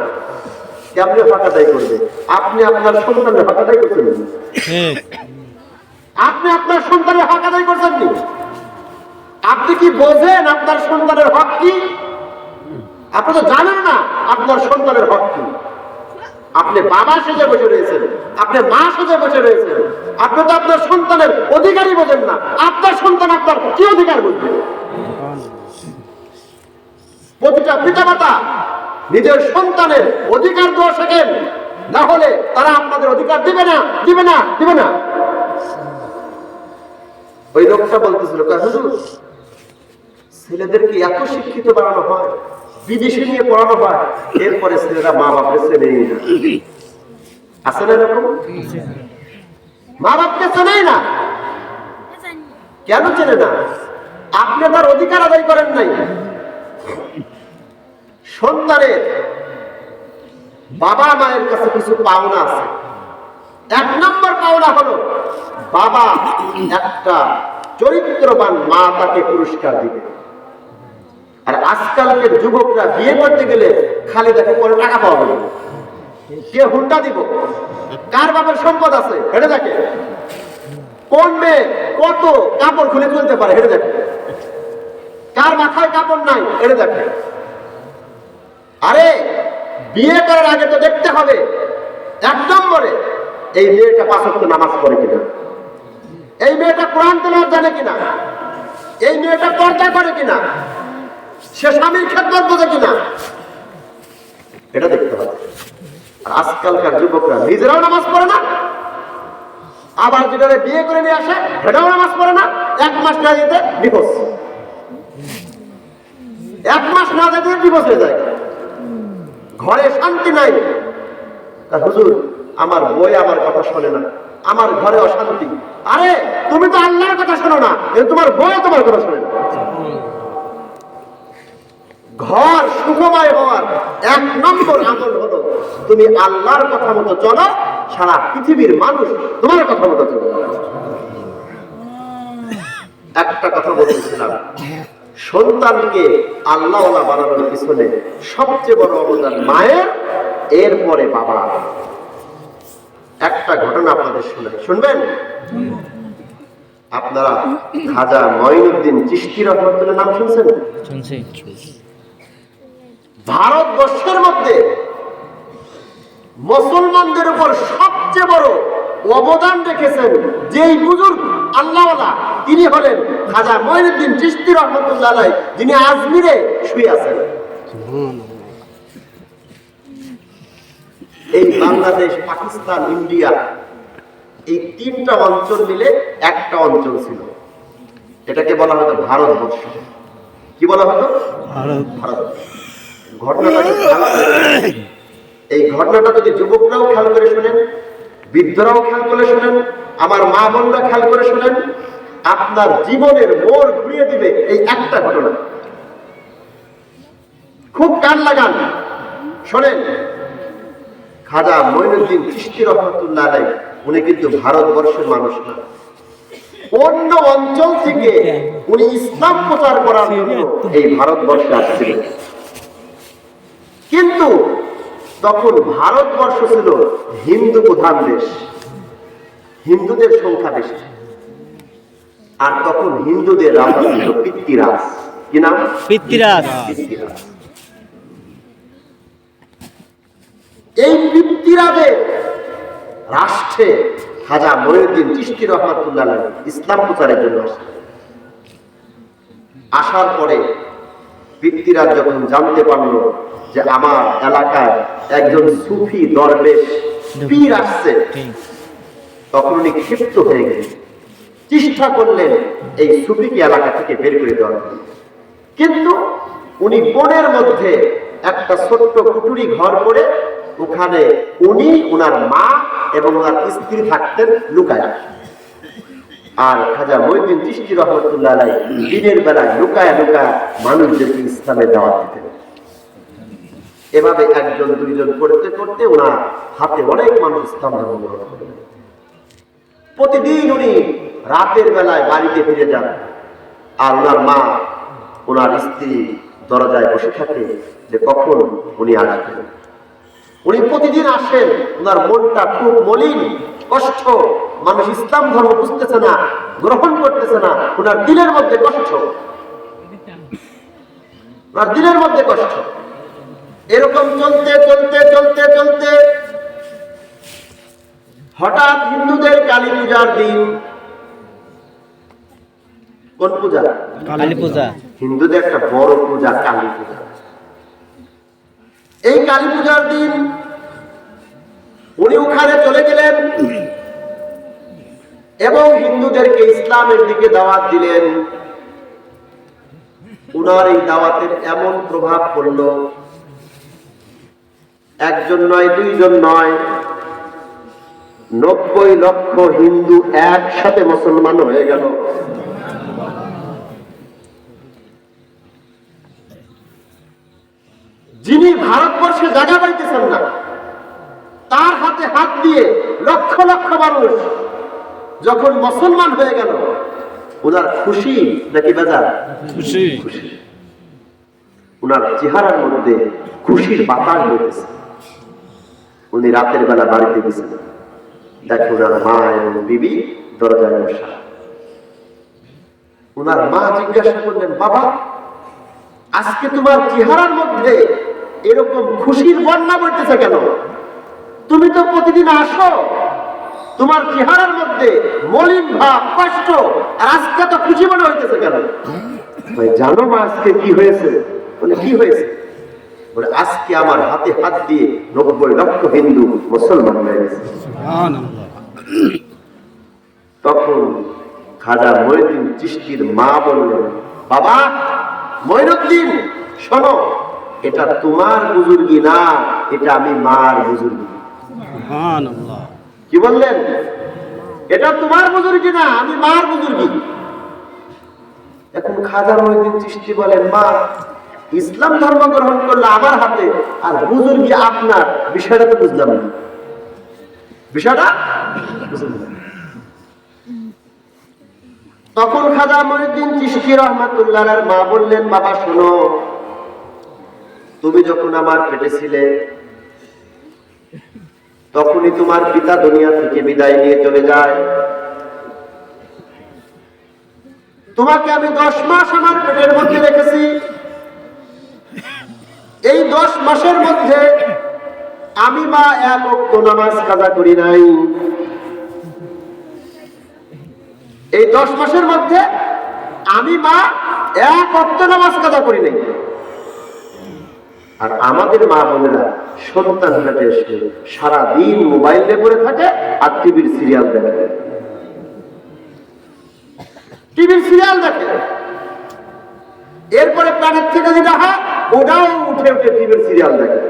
কেমন হক আদায় করবে? আপনি আপনার সন্তানের হক আদায় করছেন? আপনি আপনার সন্তানের হক আদায় করছেন নি? আপনি কি বোঝেন আপনার সন্তানের হক কি? আপনি তো জানেন না আপনার সন্তানের হক কি। আপনি বাবা সেজে বসে রয়েছেন, আপনি মা সেজে বসে রয়েছেন, আপনি তো আপনার সন্তানের অধিকারই বোঝেন না। আপনার সন্তান আপনার কি অধিকার বুঝবে? প্রতিটা পিতামাতা নিজের সন্তানের অধিকার দেওয়া শেখেন, না হলে তারা আপনাদের অধিকার দিবে না, দিবে না, দিবে না। ওই লোকটা বলতেছিল, হুজুর ছেলেদেরকে এত শিক্ষিত বানানো হয়, বিদেশে নিয়ে পড়ানো হয়, এরপরে ছেলেরা মা বাপকে চেনেই না। আছে না এরকম? মা বাপকে চেনেই না। কেন চেনে না? আপনি তার অধিকার আদায় করেন নাই। সন্তানের বাবা মায়ের কাছে কিছু পাওনা আছে। 1 নম্বর পাওনা হলো বাবা একটা চরিত্রবান মা তাকে পুরস্কার দিবে। আর আজকালকের যুবকরা বিয়ে করতে গেলে খালি দেখে কোনো টাকা পাওয়া যাবে, কে হুন্ডা দিব, কার বাপের সম্পদ আছে হেঁটে দেখে, কোন মেয়ে কত কাপড় খুলে চলতে পারে হেঁটে দেখে, কার মাথায় কাপড় নাই হেঁটে দেখে। আরে বিয়ে করার আগে তো দেখতে হবে 1 নম্বরে এই মেয়েটা 5 ওয়াক্ত নামাজ পড়ে কিনা, এই মেয়েটা কোরআন তেলাওয়াত জানে কিনা, এই মেয়েটা পর্দা করে কিনা, সে স্বামীর খেদমত বোঝে কিনা, এটা দেখতে হবে। আর আজকালকার যুবকরা নিজেরাও নামাজ পড়ে না, আবার যেটা বিয়ে করে নিয়ে আসে সেটাও নামাজ পড়ে না। 1 মাস না যেতে ডিভোর্স, 1 মাস না যেতে ডিভোর্স হয়ে যায়, ঘরে শান্তি নাই। হুজুর আমার বই আমার কথা শোনে না, আমার ঘরে অশান্তি। আরে তুমি তো আল্লাহর কথা শোনো না, তোমার বই তোমার কথা শোনে না। ঘর সুখময় হওয়ার 1 নম্বর আমল হলো তুমি আল্লাহর কথা মতো চলো, সারা পৃথিবীর মানুষ তোমার কথা মতো চলো। একটা কথা বলতেছিলাম, সন্তানকে আল্লাহওয়ালা বানানোর পিছনে সবচেয়ে বড় অবদান মায়ের, এরপরে বাবা। একটা ঘটনা আপনাদের শুনবেন? আপনারা খাজা মঈনুদ্দিন চিশতি রহমাতুল্লাহ নাম শুনছেন? ভারতবর্ষের মধ্যে মুসলমানদের উপর সবচেয়ে বড় অবদান রেখেছেন যেই বুজুর্গ, আল্লাহওয়ালা, তিনি হলেন খাজা মঈনুদ্দিন চিশতি রহমাতুল্লাহ আলাইহি, যিনি আজমিরে শুয়ে আছেন। এই বাংলাদেশ, পাকিস্তান, ইন্ডিয়া, এই তিনটা অঞ্চল মিলে একটা অঞ্চল ছিল, এটাকে বলা হতো ভারতবর্ষ। কি বলা হতো? ভারত। ঘটনাটা এই ঘটনাটা যদি যুবকরাও খেয়াল করে শোনেন, বৃদ্ধরাও খেয়াল করে শোনেন, আমার মা বোনরা খেয়াল করে শোনেন, আপনার জীবনের মোড় ঘুরিয়ে দিবে এই একটা ঘটনা। খুব কান লাগান, শোনেন। খাজা মঈনুদ্দিন চিশতি রহমাতুল্লাহ আলাইহি উনি কিন্তু ভারতবর্ষের মানুষ না, অন্য অঞ্চল থেকে উনি ইসলাম প্রচার করার জন্য এই ভারতবর্ষে আসছিলেন। কিন্তু তখন ভারতবর্ষ ছিল হিন্দু প্রধান দেশ, হিন্দুদের সংখ্যা বেশি। আর তখন হিন্দুদের রাজা ছিল পৃথ্বীরাজ। কি নাম? পিতৃরাজ। পৃথ্বীরাজ। এই পৃথ্বীরাজের রাষ্ট্রে খাজা মঈনুদ্দিন চিশতি রহমাতুল্লাহ আলাইহি ইসলাম প্রচারের জন্য আসেন। আসার পরে পৃথ্বীরাজ যখন জানতে পারল যে আমার এলাকায় একজন সুফি দরবেশ পীর আসছে, তখন উনি ক্ষিপ্ত হয়ে গেলেন, চেষ্টা করলেন এই সুফিকে এলাকা থেকে বের করে দেওয়ার জন্য। কিন্তু উনি বনের মধ্যে একটা ছোট্ট কুটুরি ঘর করে ওখানে উনি, ওনার মা এবং ওনার স্ত্রী থাকতেন লুকায়। আর খাজা মঈনুদ্দিন চিশতি রহমাতুল্লাহ আলাইহি দিনের বেলায় লুকায় লুকায় মানুষদেরকে ইসলামে দাওয়াত দিতেন। এভাবে একজন দুইজন করতে করতে ওনার হাতে অনেক মানুষ ইসলাম ধর্ম গ্রহণ করলেন। প্রতিদিন উনি রাতের বেলায় বাড়িতে ফিরে যান, আর ওনার মা, ওনার স্ত্রী দরজায় বসে থাকে যে কখন উনি আসবেন। উনি প্রতিদিন আসেন, ওনার মনটা খুব মলিন, কষ্ট, মানুষ ইসলাম ধর্ম বুঝতেছে না, গ্রহণ করতেছে না, ওনার দিলের মধ্যে কষ্ট, ওনার দিলের মধ্যে কষ্ট। এরকম চলতে চলতে চলতে চলতে হঠাৎ হিন্দুদের কালী পূজার দিন। কোন পূজা? কালী পূজা। হিন্দুদের একটা বড় পূজা কালী পূজা। এই কালী পূজার দিন উনি ওখানে চলে গেলেন এবং হিন্দুদেরকে ইসলামের দিকে দাওয়াত দিলেন। উনার এই দাওয়াতের এমন প্রভাব পড়ল, একজন নয়, দুইজন নয়, 90 লক্ষ হিন্দু একসাথে মুসলমান হয়ে গেল। যিনি ভারতবর্ষে জায়গা পাইতেছেন না, তার হাতে হাত দিয়ে লক্ষ লক্ষ মানুষ যখন মুসলমান হয়ে গেল, ওনার খুশি নাকি বেজার? খুশি। ওনার চেহারার মধ্যে খুশির বাতাস বইতেছে। উনি রাতের বেলা বাড়িতে গেছেন, দেখে ওনার মা এবং বিবি দরজায় বসা। ওনার মা জিজ্ঞাসা করলেন, বাবা, আজকে তোমার চেহারার মধ্যে এরকম খুশির বন্যা বইতেছে কেন? তুমি তো প্রতিদিন আসো, তোমার চেহারার মধ্যে মলিন ভাব, কষ্ট, আর আজকে তো খুশি মনে হইতেছে কেন? জানো মা আজকে কি হয়েছে? বলে, কি হয়েছে? বলে, আজকে আমার হাতে হাত দিয়ে 90 লক্ষ হিন্দু মুসলমান হয়ে গেছে। তখন খাজা মঈনুদ্দিন চিশতির মা বললেন, বাবা মঈনুদ্দিন, শোনো, এটা তোমার বুজুর্গি না, এটা আমি মার বুজুর্গি। কি বললেন? এটা তোমার বুজুর্গি না, আমি মার বুজুর্গি। এখন খাজা মঈনুদ্দিন চিশতি বলেন, মা, ইসলাম ধর্ম গ্রহণ করলে আমার হাতে, আর বুজুর্গি আপনার, বিষয়টা তো বুঝলাম না, বিষয়টা বুঝলাম না। তখন খাজা মঈনুদ্দিন চিশতি রহমাতুল্লাহ আলাইহির মা বললেন, বাবা শোনো, তুমি যখন আমার পেটে ছিলে তখনই তোমার পিতা দুনিয়া থেকে বিদায় নিয়ে চলে যায়। তোমাকে আমি 10 মাস আমার পেটের মধ্যে রেখেছি। এই 10 মাসের মধ্যে আমি মা এক ওয়াক্ত নামাজ কাজা করি নাই। এই 10 মাসের মধ্যে আমি মা এক ওয়াক্ত নামাজ কাজা করি নাই। আর আমাদের মা বোনেরা সন্তান পেটে এসে সারাদিন মোবাইলে পড়ে থাকে আর টিভির সিরিয়াল দেখে, টিভির সিরিয়াল দেখে। এরপরে প্রাণের থেকে যেটা হয় ওটাও উঠে উঠে টিভির সিরিয়াল দেখে।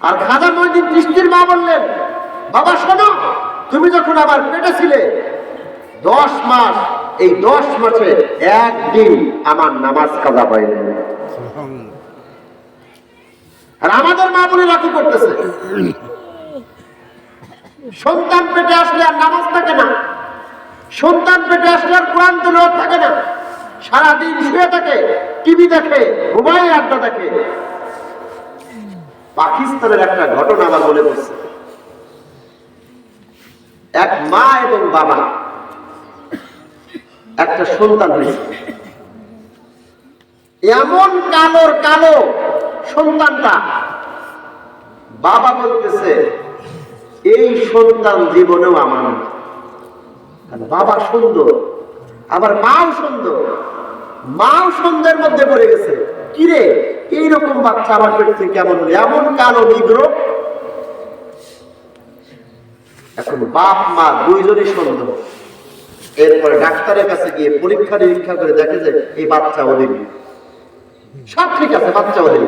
আর খাজা মঈনুদ্দিন চিশতির মা বললেন, বাবা শোনো, তুমি যখন আমার পেটে ছিলে 10 মাস, এই 10 মাসে একদিন আমার নামাজ কাজা হয়নি। আর আমাদের মা বোনেরা কি করতেছে? সন্তান পেটে আসলে আর নামাজ থাকে না, সন্তান পেটে আসলে আর কোরআন তেলাওয়াত থাকে না, সারাদিন শুয়ে থাকে, টিভি দেখে, মোবাইল আড্ডা দেখে। পাকিস্তানের একটা ঘটনা আমার মনে পড়ছে। এক মা এবং বাবা একটা সন্তান হয়েছে। এমন কালোর কালো সন্তানটা, বাবা বলতেছে এই সন্তান জীবনেও আমার না। বাবা সুন্দর, আবার মাও সুন্দর, মাও সুন্দরের মধ্যে পড়ে গেছে। কিরে এইরকম বাচ্চা আমার পেট থেকে কেমন হলো? এমন কালো নিগ্র। এখন বাপ মা দুইজনই সুন্দর। এরপরে ডাক্তারের কাছে গিয়ে পরীক্ষা নিরীক্ষা করে দেখে যে এই বাচ্চা ওদের, সব ঠিক আছে, বাচ্চা ওদের,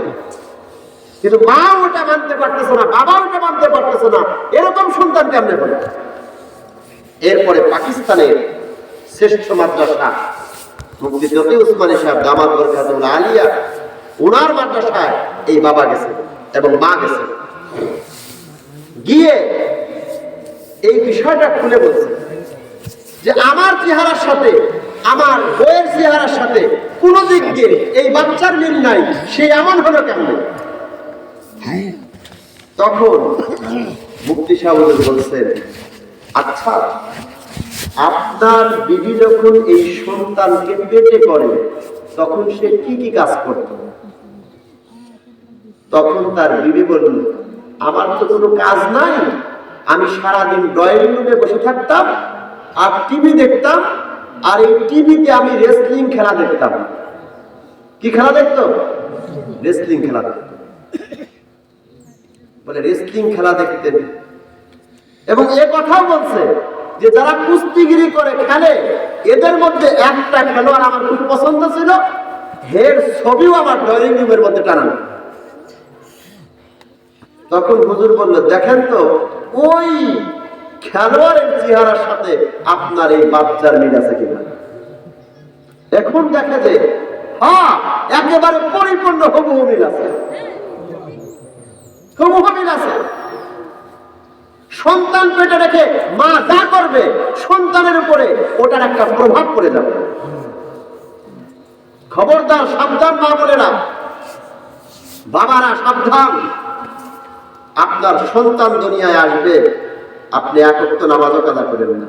কিন্তু মা ওটা মানতে পারতেছে না, বাবা ওটা মানতে পারতেছে না। এরকম সন্তান কেমনে হলো? এরপরে পাকিস্তানের শ্রেষ্ঠ মাদ্রাসা মুফতি তকি উসমানী সাহেব দামাত বরকাতুল্লাহ আলিয়া, ওনার মাদ্রাসায় এই বাবা গেছে এবং মা গেছে। গিয়ে এই বিষয়টা খুলে বলছে যে আমার চেহারার সাথে আমার বইয়ের চেহারার সাথে কোন দিক দিয়ে এই বাচ্চার মিল নাই, সে এমন হলো কেমন? তখন মুফতি সাহেব বলছেন, আচ্ছা আপনার বিবি যখন এই সন্তানকে পেটে করে তখন সে কি কি কাজ করত? তখন তার বিবি বলল, আমার তো কোনো কাজ নাই, আমি সারাদিন ড্রয়িং রুমে বসে থাকতাম আর টিভি দেখতাম, আর এই টিভিতে আমি রেসলিং খেলা দেখতাম। কি খেলা দেখতো? রেসলিং খেলা দেখতো। বলে রেসলিং খেলা দেখতেন। এবং এ কথাও বলছে যে যারা কুস্তিগিরি করে খেলে, এদের মধ্যে একটা খেলোয়াড় আমার খুব পছন্দ ছিল, এর ছবিও আমার ড্রয়িং রুমের মধ্যে টানানো। তখন হুজুর বলল, দেখেন তো ওই খেলোয়াড়ের চেহারার সাথে আপনার এই বাচ্চার মিল আছে কিনা। এখন দেখা যায় হ্যাঁ একেবারে পরিপূর্ণ হুবহু মিল আছে, হুবহু মিল আছে। সন্তান পেটে রেখে মা যা করবে সন্তানের উপরে ওটার একটা প্রভাব পড়ে যাবে। খবরদার, সাবধান মা বোনেরা, বাবারা সাবধান। আপনার সন্তান দুনিয়ায় আসবে, আপনি এক ওয়াক্ত নামাজও কাজা করেন না,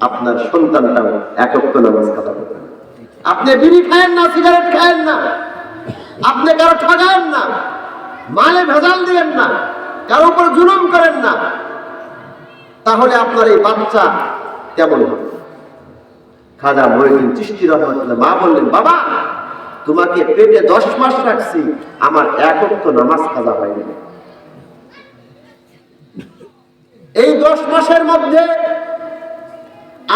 আপনার সন্তানটাও এক ওয়াক্ত নামাজ কাজা করবেন। আপনি বিড়ি খায়েন না, সিগারেট খায়েন না, আপনি কারো ঠগায়েন না, মালে ভেজাল দিয়েন না, কারো উপর জুলুম করেন না, তাহলে আপনার এই বাচ্চা কেমন হবে? খাজা মঈনুদ্দিন চিশতি রাহমাতুল্লাহ মা বললেন, বাবা তোমাকে পেটে 10 মাস রাখছি, আমার এক ওয়াক্ত নামাজ কাজা হয়নি। এই 10 মাসের মধ্যে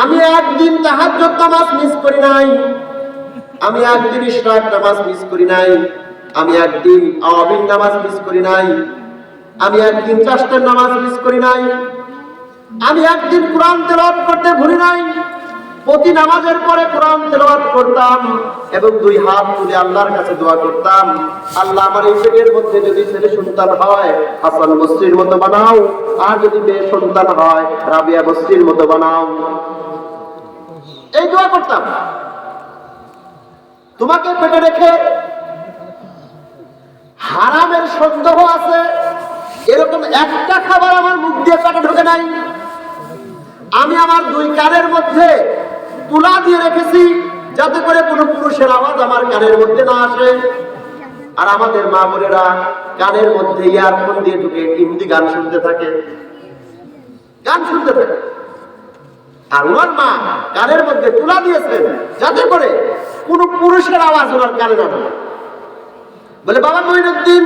আমি একদিন তাহাজ্জুদ নামাজ মিস করি নাই, আমি একদিন ইশরাক নামাজ মিস করি নাই, আমি একদিন আওয়াবিন নামাজ মিস করি নাই, আমি একদিন চারটার নামাজ মিস করি নাই, আমি একদিন কোরআন তেলাওয়াত করতে ভুলি নাই। প্রতি নামাজের পরে কোরআন তেলাওয়াত করতাম এবং 2 হাত তুলে আল্লাহর কাছে দোয়া করতাম, আল্লাহ আমার এই পেটের মধ্যে যদি ছেলে সন্তান হয় হাসান বসরির মতো বানাও, আর যদি মেয়ে সন্তান হয় রাবিয়া বসরির মতো বানাও। এই দোয়া করতাম। তোমাকে পেটে রেখে হারামের সন্দেহ আছে এরকম একটা খাবার আমার মুখ দিয়ে পেটে ঢোকে নাই। আমি আমার 2 কানের মধ্যে তুলা দিয়ে রেখেছি যাতে করে কোনো পুরুষের আওয়াজ আমার কানের মধ্যে না আসে। আর আমাদের মা বোনেরা কানের মধ্যে ইয়ারফোন দিয়ে ঢুকে হিন্দি গান শুনতে থাকে, গান শুনতে থাকে। আর ওনার মা কানের মধ্যে তুলা দিয়েছেন যাতে করে কোন পুরুষের আওয়াজ ওনার কানে না ঢোকে। বলে বাবা মঈনুদ্দিন,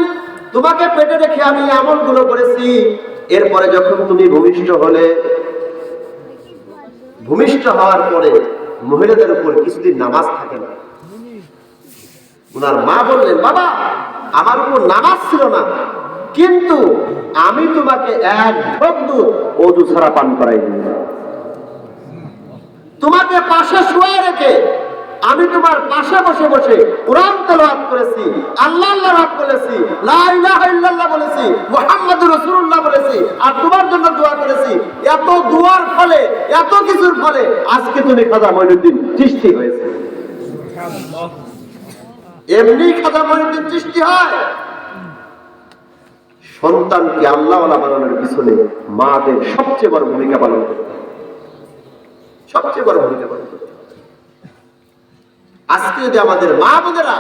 তোমাকে পেটে রেখে আমি আমলগুলো করেছি, এরপরে যখন তুমি ভূমিষ্ঠ হওয়ার পরে মহিলাদের উপর কিছুদিন নামাজ থাকে না। ওনার মা বললেন, বাবা আমার উপর নামাজ ছিল না, কিন্তু আমি তোমাকে এক ঢোক দুধ ওযু ছাড়া পান করাই দিই। তোমাকে পাশে শুয়ে রেখে আমি তোমার পাশে বসে বসে কোরআন তেলাওয়াত করেছি, আল্লাহ আল্লাহ রাব বলেছি, লা ইলাহা ইল্লাল্লাহ বলেছি, মুহাম্মাদুর রাসূলুল্লাহ বলেছি, আর তোমার জন্য দোয়া করেছি। এত দোয়ার ফলে, এত কিছুর ফলে আজকে তুমি খাজা মঈনুদ্দিন চিশতি হয়েছে। এমনি খাজা মঈনুদ্দিন চিশতি হয়? সন্তানকে আল্লাহওয়ালা বানানোর পিছনে মাদের সবচেয়ে বড় ভূমিকা পালন করতে হবে, সবচেয়ে বড় ভূমিকা পালন করতে হবে। আজকে যদি আমাদের মা বোনেরা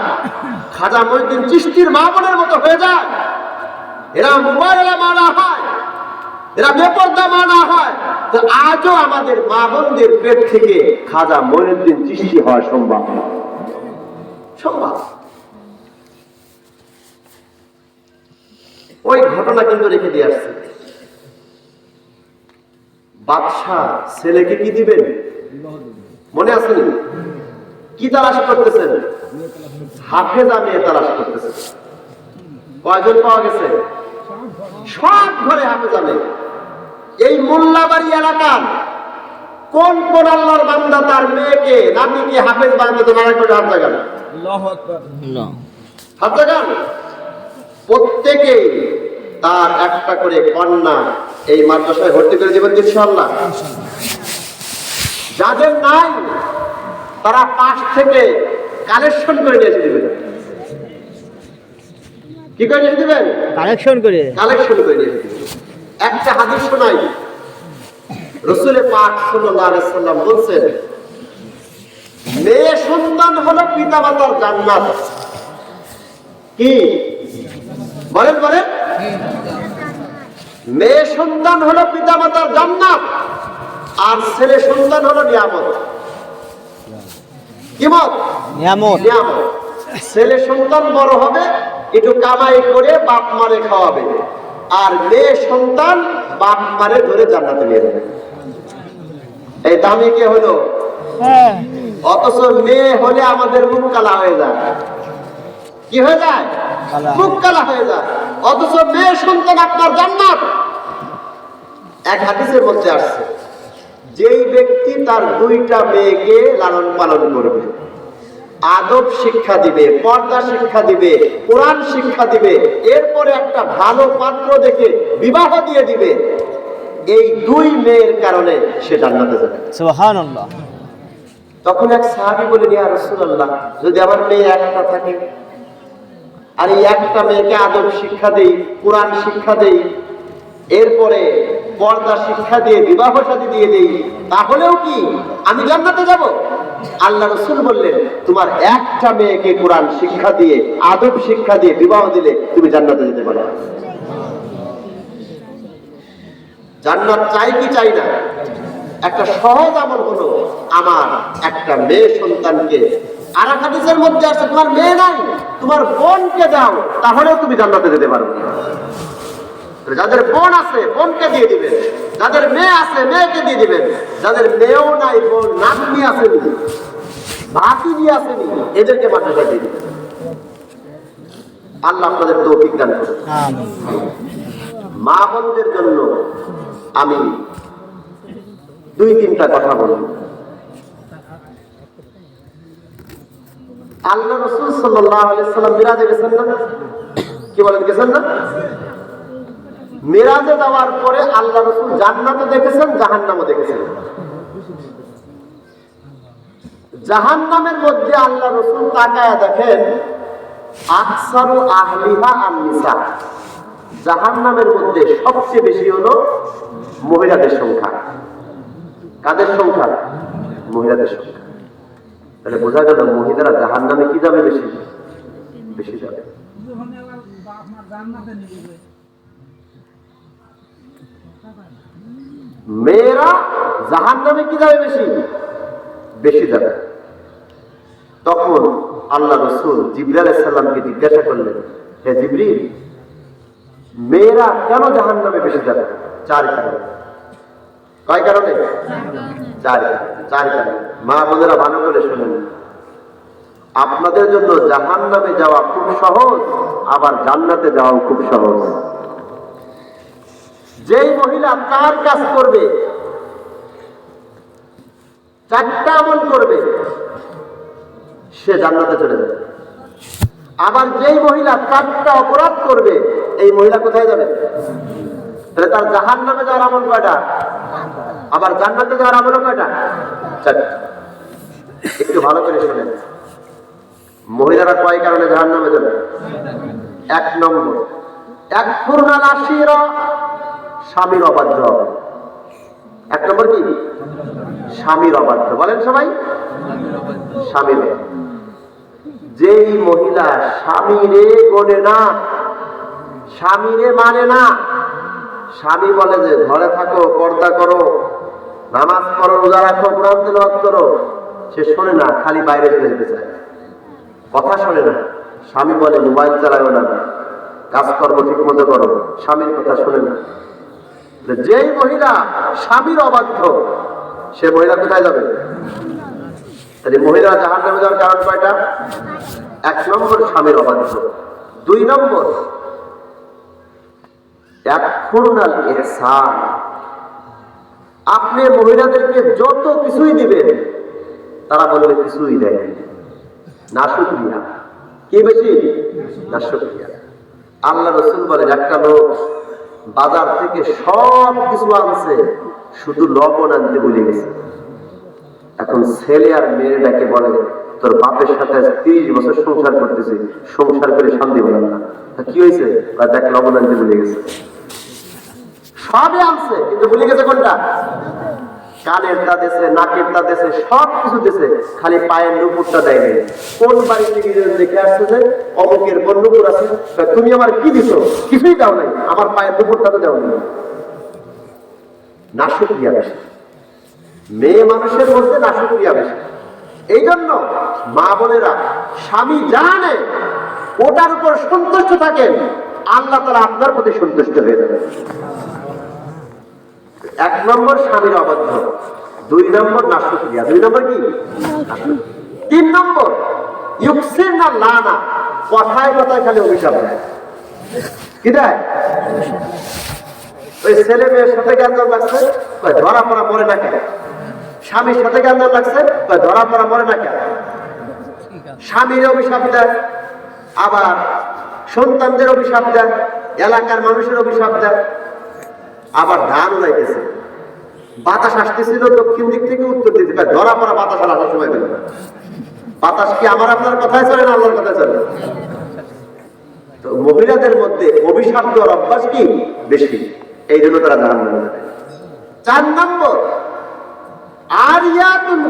খাজা মঈনুদ্দিন চিশতির মা বোনের মতো হয়ে যায়, এরা মোবাইলে মা না হয়, এরা বেপরদা মা না হয়, তো আজও আমাদের মা বোনদের পেট থেকে খাজা মঈনুদ্দিন চিশতি হওয়া সম্ভব। ওই ঘটনা কিন্তু রেখে দিয়ে আসছে। বাদশাহ ছেলেকে কি দিবেন মনে আছে? কি তালাশ করতেছেন? হাফেজা মেয়ে তালাশ করতেছেন। কয়জন পাওয়া গেছে? সব ঘরে হাফেজা মেয়ে। এই মোল্লাবাড়ি এলাকার কোন কোন আল্লাহর বান্দা তার মেয়েকে নাতিকে হাফেজ বানাতে নানা করে হাত জাগান? আল্লাহু আকবার। হাত জাগান। প্রত্যেকেই তার একটা করে কন্যা এই মাদ্রাসায় ভর্তি করে দিবেন ইনশাআল্লাহ। যাদের নাই তারা পাশ থেকে কালেকশন করে নিয়ে এসে দিবেন। কি করে নিয়ে দিবেন? কালেকশন করে নিয়ে এসে দিবেন। একটা হাদিস শোনাই, রাসূল পাক সাল্লাল্লাহু আলাইহি সাল্লাম বলেছেন, মেয়ে সন্তান হলো পিতামাতার জান্নাত। কি বলেন? মেয়ে সন্তান হলো পিতামাতার জান্নাত, আর ছেলে সন্তান হলো নিয়ামত। কি মত? নিয়ামত। ছেলে সন্তান বড় হবে, একটু কামাই করে বাপ মারে খাওয়াবে, আর মেয়ে সন্তান বাপ মারে ধরে জান্নাতে নিয়ে যাবে। এই দামি কে হলো? অথচ মেয়ে হলে আমাদের মুখ কালা হয়ে যায়। কি হয়ে যায়? মুখ কালা হয়ে যায়। অথচ মেয়ে সন্তান আপনার জান্নাত। এক হাদিসের মধ্যে আসছে, যেই ব্যক্তি তার দুইটা মেয়েকে লালন পালন করবে, আদব শিক্ষা দিবে, পর্দা শিক্ষা দিবে, কোরআন শিক্ষা দিবে, এরপরে একটা ভালো পাত্র দেখে বিবাহ দিয়ে দিবে, এই দুই মেয়ের কারণে সে জান্নাতে যাবে। সুবহানাল্লাহ। তখন এক সাহাবী বলেন, ইয়া রাসূলুল্লাহ, যদি আমার মেয়ে একটা থাকে, আর এই একটা মেয়েকে আদব শিক্ষা দেই, কোরআন শিক্ষা দেই, এরপরে পর্দা শিক্ষা দিয়ে বিবাহ শাদী দিয়ে দেই, তাহলেও কি আমি জান্নাতে যাব? আল্লাহ রাসূল বললেন, তোমার একটা মেয়েকে কোরআন শিক্ষা দিয়ে, আদব শিক্ষা দিয়ে বিবাহ দিলে তুমি জান্নাতে যেতে পারো। জান্নাত চাই কি চাই না? একটা সহজ আমল হলো আমার একটা মেয়ে সন্তানকে, আর এক হাদিসের মধ্যে আছে, তোমার মেয়ে নাই, তোমার বোনকে দাও, তাহলেও তুমি জান্নাতে যেতে পারবে। যাদের বোন আছে বোনকে দিয়ে দিবেন, যাদের মেয়ে আছে মেয়েকে দিয়ে দিবেন, যাদের মেয়েও নাই বোন নাতনি আসেনি, ভাতিজি আসেনি, এদেরকে মাদ্রাসা দিয়ে দিবেন। আল্লাহ আপনাদের তৌফিক দান করুন। মা বোনদের জন্য আমি দুই তিনটা কথা বলব। আল্লাহ রাসূল সাল্লাল্লাহু আলাইহি সাল্লাম মিরাজে গেছেন না? কি বলেন, গেছেন না? মিরাজে যাওয়ার পরে আল্লাহ রাসূল জান্নাতও দেখেছেন, জাহান্নামও দেখেছেন। জাহান্নামের মধ্যে আল্লাহ রাসূল তাকায়া দেখেন, আকসারু আহলিহা আন-নিসা, জাহান্নামের মধ্যে সবচেয়ে বেশি হলো মহিলাদের সংখ্যা। কাদের সংখ্যা? মহিলাদের সংখ্যা। তাহলে বোঝা গেল মহিলারা জাহান্নামে কি যাবে? বেশি যাবে। মেয়েরা জাহান্নামে কি যাবে বেশি বেশি যাবে। তখন আল্লাহ রাসূল জিবরাইল আলাইহিস সালামকে জিজ্ঞাসা করলেন, হে জিবরিল, মেয়েরা কেন জাহান্নামে বেশি যাবে? 4 কারণে। কয় কারণে? 4 কারণে। মা বোনেরা ভালো করে শুনেন, আপনাদের জন্য জাহান্নামে যাওয়া খুব সহজ, আবার জান্নাতে যাওয়াও খুব সহজ। যেই মহিলা 4 কাজ করবে, 4টা আমল করবে, সে জান্নাতে চলে যাবে। আবার যেই মহিলা 4টা অপরাধ করবে, এই মহিলা কোথায় যাবে? তাহলে তার জাহান্নামে যাওয়ার আমল কয়টা? আবার জান্নাতে যাওয়ার আমল কয়টা? 4টা। একটু ভালো করে শুনেন, মহিলারা কয় কারণে জাহান্নামে যাবে? 1 নম্বর, একফুরনাল আশিরা, স্বামীর অবাধ্য হবে। 1 নম্বর কি? স্বামীর অবাধ্য। বলেন সবাই, স্বামীর। যেই মহিলা স্বামীরে গোনে না, স্বামীরে মানে না, স্বামী বলে যে ঘরে থাকো, পর্দা করো, নামাজ পড়ো, রোজা রাখো, কোরআন তেলাওয়াত করো, সে শোনে না, খালি বাইরে চলে যেতে চায়, কথা শোনে না। স্বামী বলে মোবাইল চালাও না, কাজকর্ম ঠিক মতো করো, স্বামীর কথা শোনে না। যেই মহিলা স্বামীর অবাধ্য, সে মহিলা কোথায় যাবে? তাহলে মহিলা জাহান্নামে যাওয়ার কারণ কয়টা? 1 নম্বর, স্বামীর অবাধ্য। 2 নম্বর, একফুরনাল ইহসান, আপনি মহিলাদেরকে যত কিছুই দিবেন, তারা বলবে কিছুই দেয় না, শুকরিয়া। কি বেশি? না শুকরিয়া। আল্লাহ রাসূল বলেন, একটা লোক বাজার থেকে সব কিছু আনছে, শুধু লবণ আনতে ভুলে গেছে। এখন ছেলে আর মেয়ে ডাকে বলে, তোর বাপের সাথে 30 বছর সংসার করতেছি, সংসার করে শান্তি পেলাম না। কি হয়েছে? দেখ, লবণ আনতে ভুলে গেছে। সবই আনছে, কিন্তু ভুলে গেছে কোনটা? কানেরটা দেশে, নাকেরটা দেশে, সব কিছু দেশে, খালি পায়ের নুপুরটা দেয় নাই। কোন বাড়ি থেকে দেখে আসছে যে অমুকের কোন নুপুর আছে, তুমি আমার কি দিছো? কিছুই দাও নাই, আমার পায়ের নুপুরটা তো দাও নাই। নাশুকরিয়া বেশি, মেয়ে মানুষের মধ্যে নাশুকরিয়া বেশি। এই জন্য মা বোনেরা স্বামী জানে ওটার উপর সন্তুষ্ট থাকেন, আল্লাহ তাআলা আপনার প্রতি সন্তুষ্ট হয়ে যাবে। 1 নম্বর স্বামীর অবাধ্য, 2 নম্বর নাশুকরিয়া, 2 নম্বর কি? 3 নম্বর ইউকসিরনা লানা, কথায় কথায় খালি অভিশাপ দেয়। কি দেয়? ওই ছেলে মেয়ের সাথে গ্যাঞ্জাম লাগছে, ধরা পড়া মরে না কেন? স্বামীর সাথে গ্যাঞ্জাম লাগছে, ধরা পড়া মরে না কেন? স্বামীর অভিশাপ দেয়, আবার সন্তানদের অভিশাপ দেয়, এলাকার মানুষের অভিশাপ দেয়। আবার ধান উড়াইতেছে, বাতাস আসতেছিল দক্ষিণ দিক থেকে উত্তর দিক থেকে, ধরা পড়া বাতাস আসার সময় পেল না। বাতাস কি আমার আপনার কথায় চলে না আল্লাহর কথায় চলে? তো মহিলাদের মধ্যে অভিশাপ দেওয়ার অভ্যাস কি বেশি, এই জন্য তারা জাহান্নামে যাবে। 4 নম্বর, আরিয়াতুন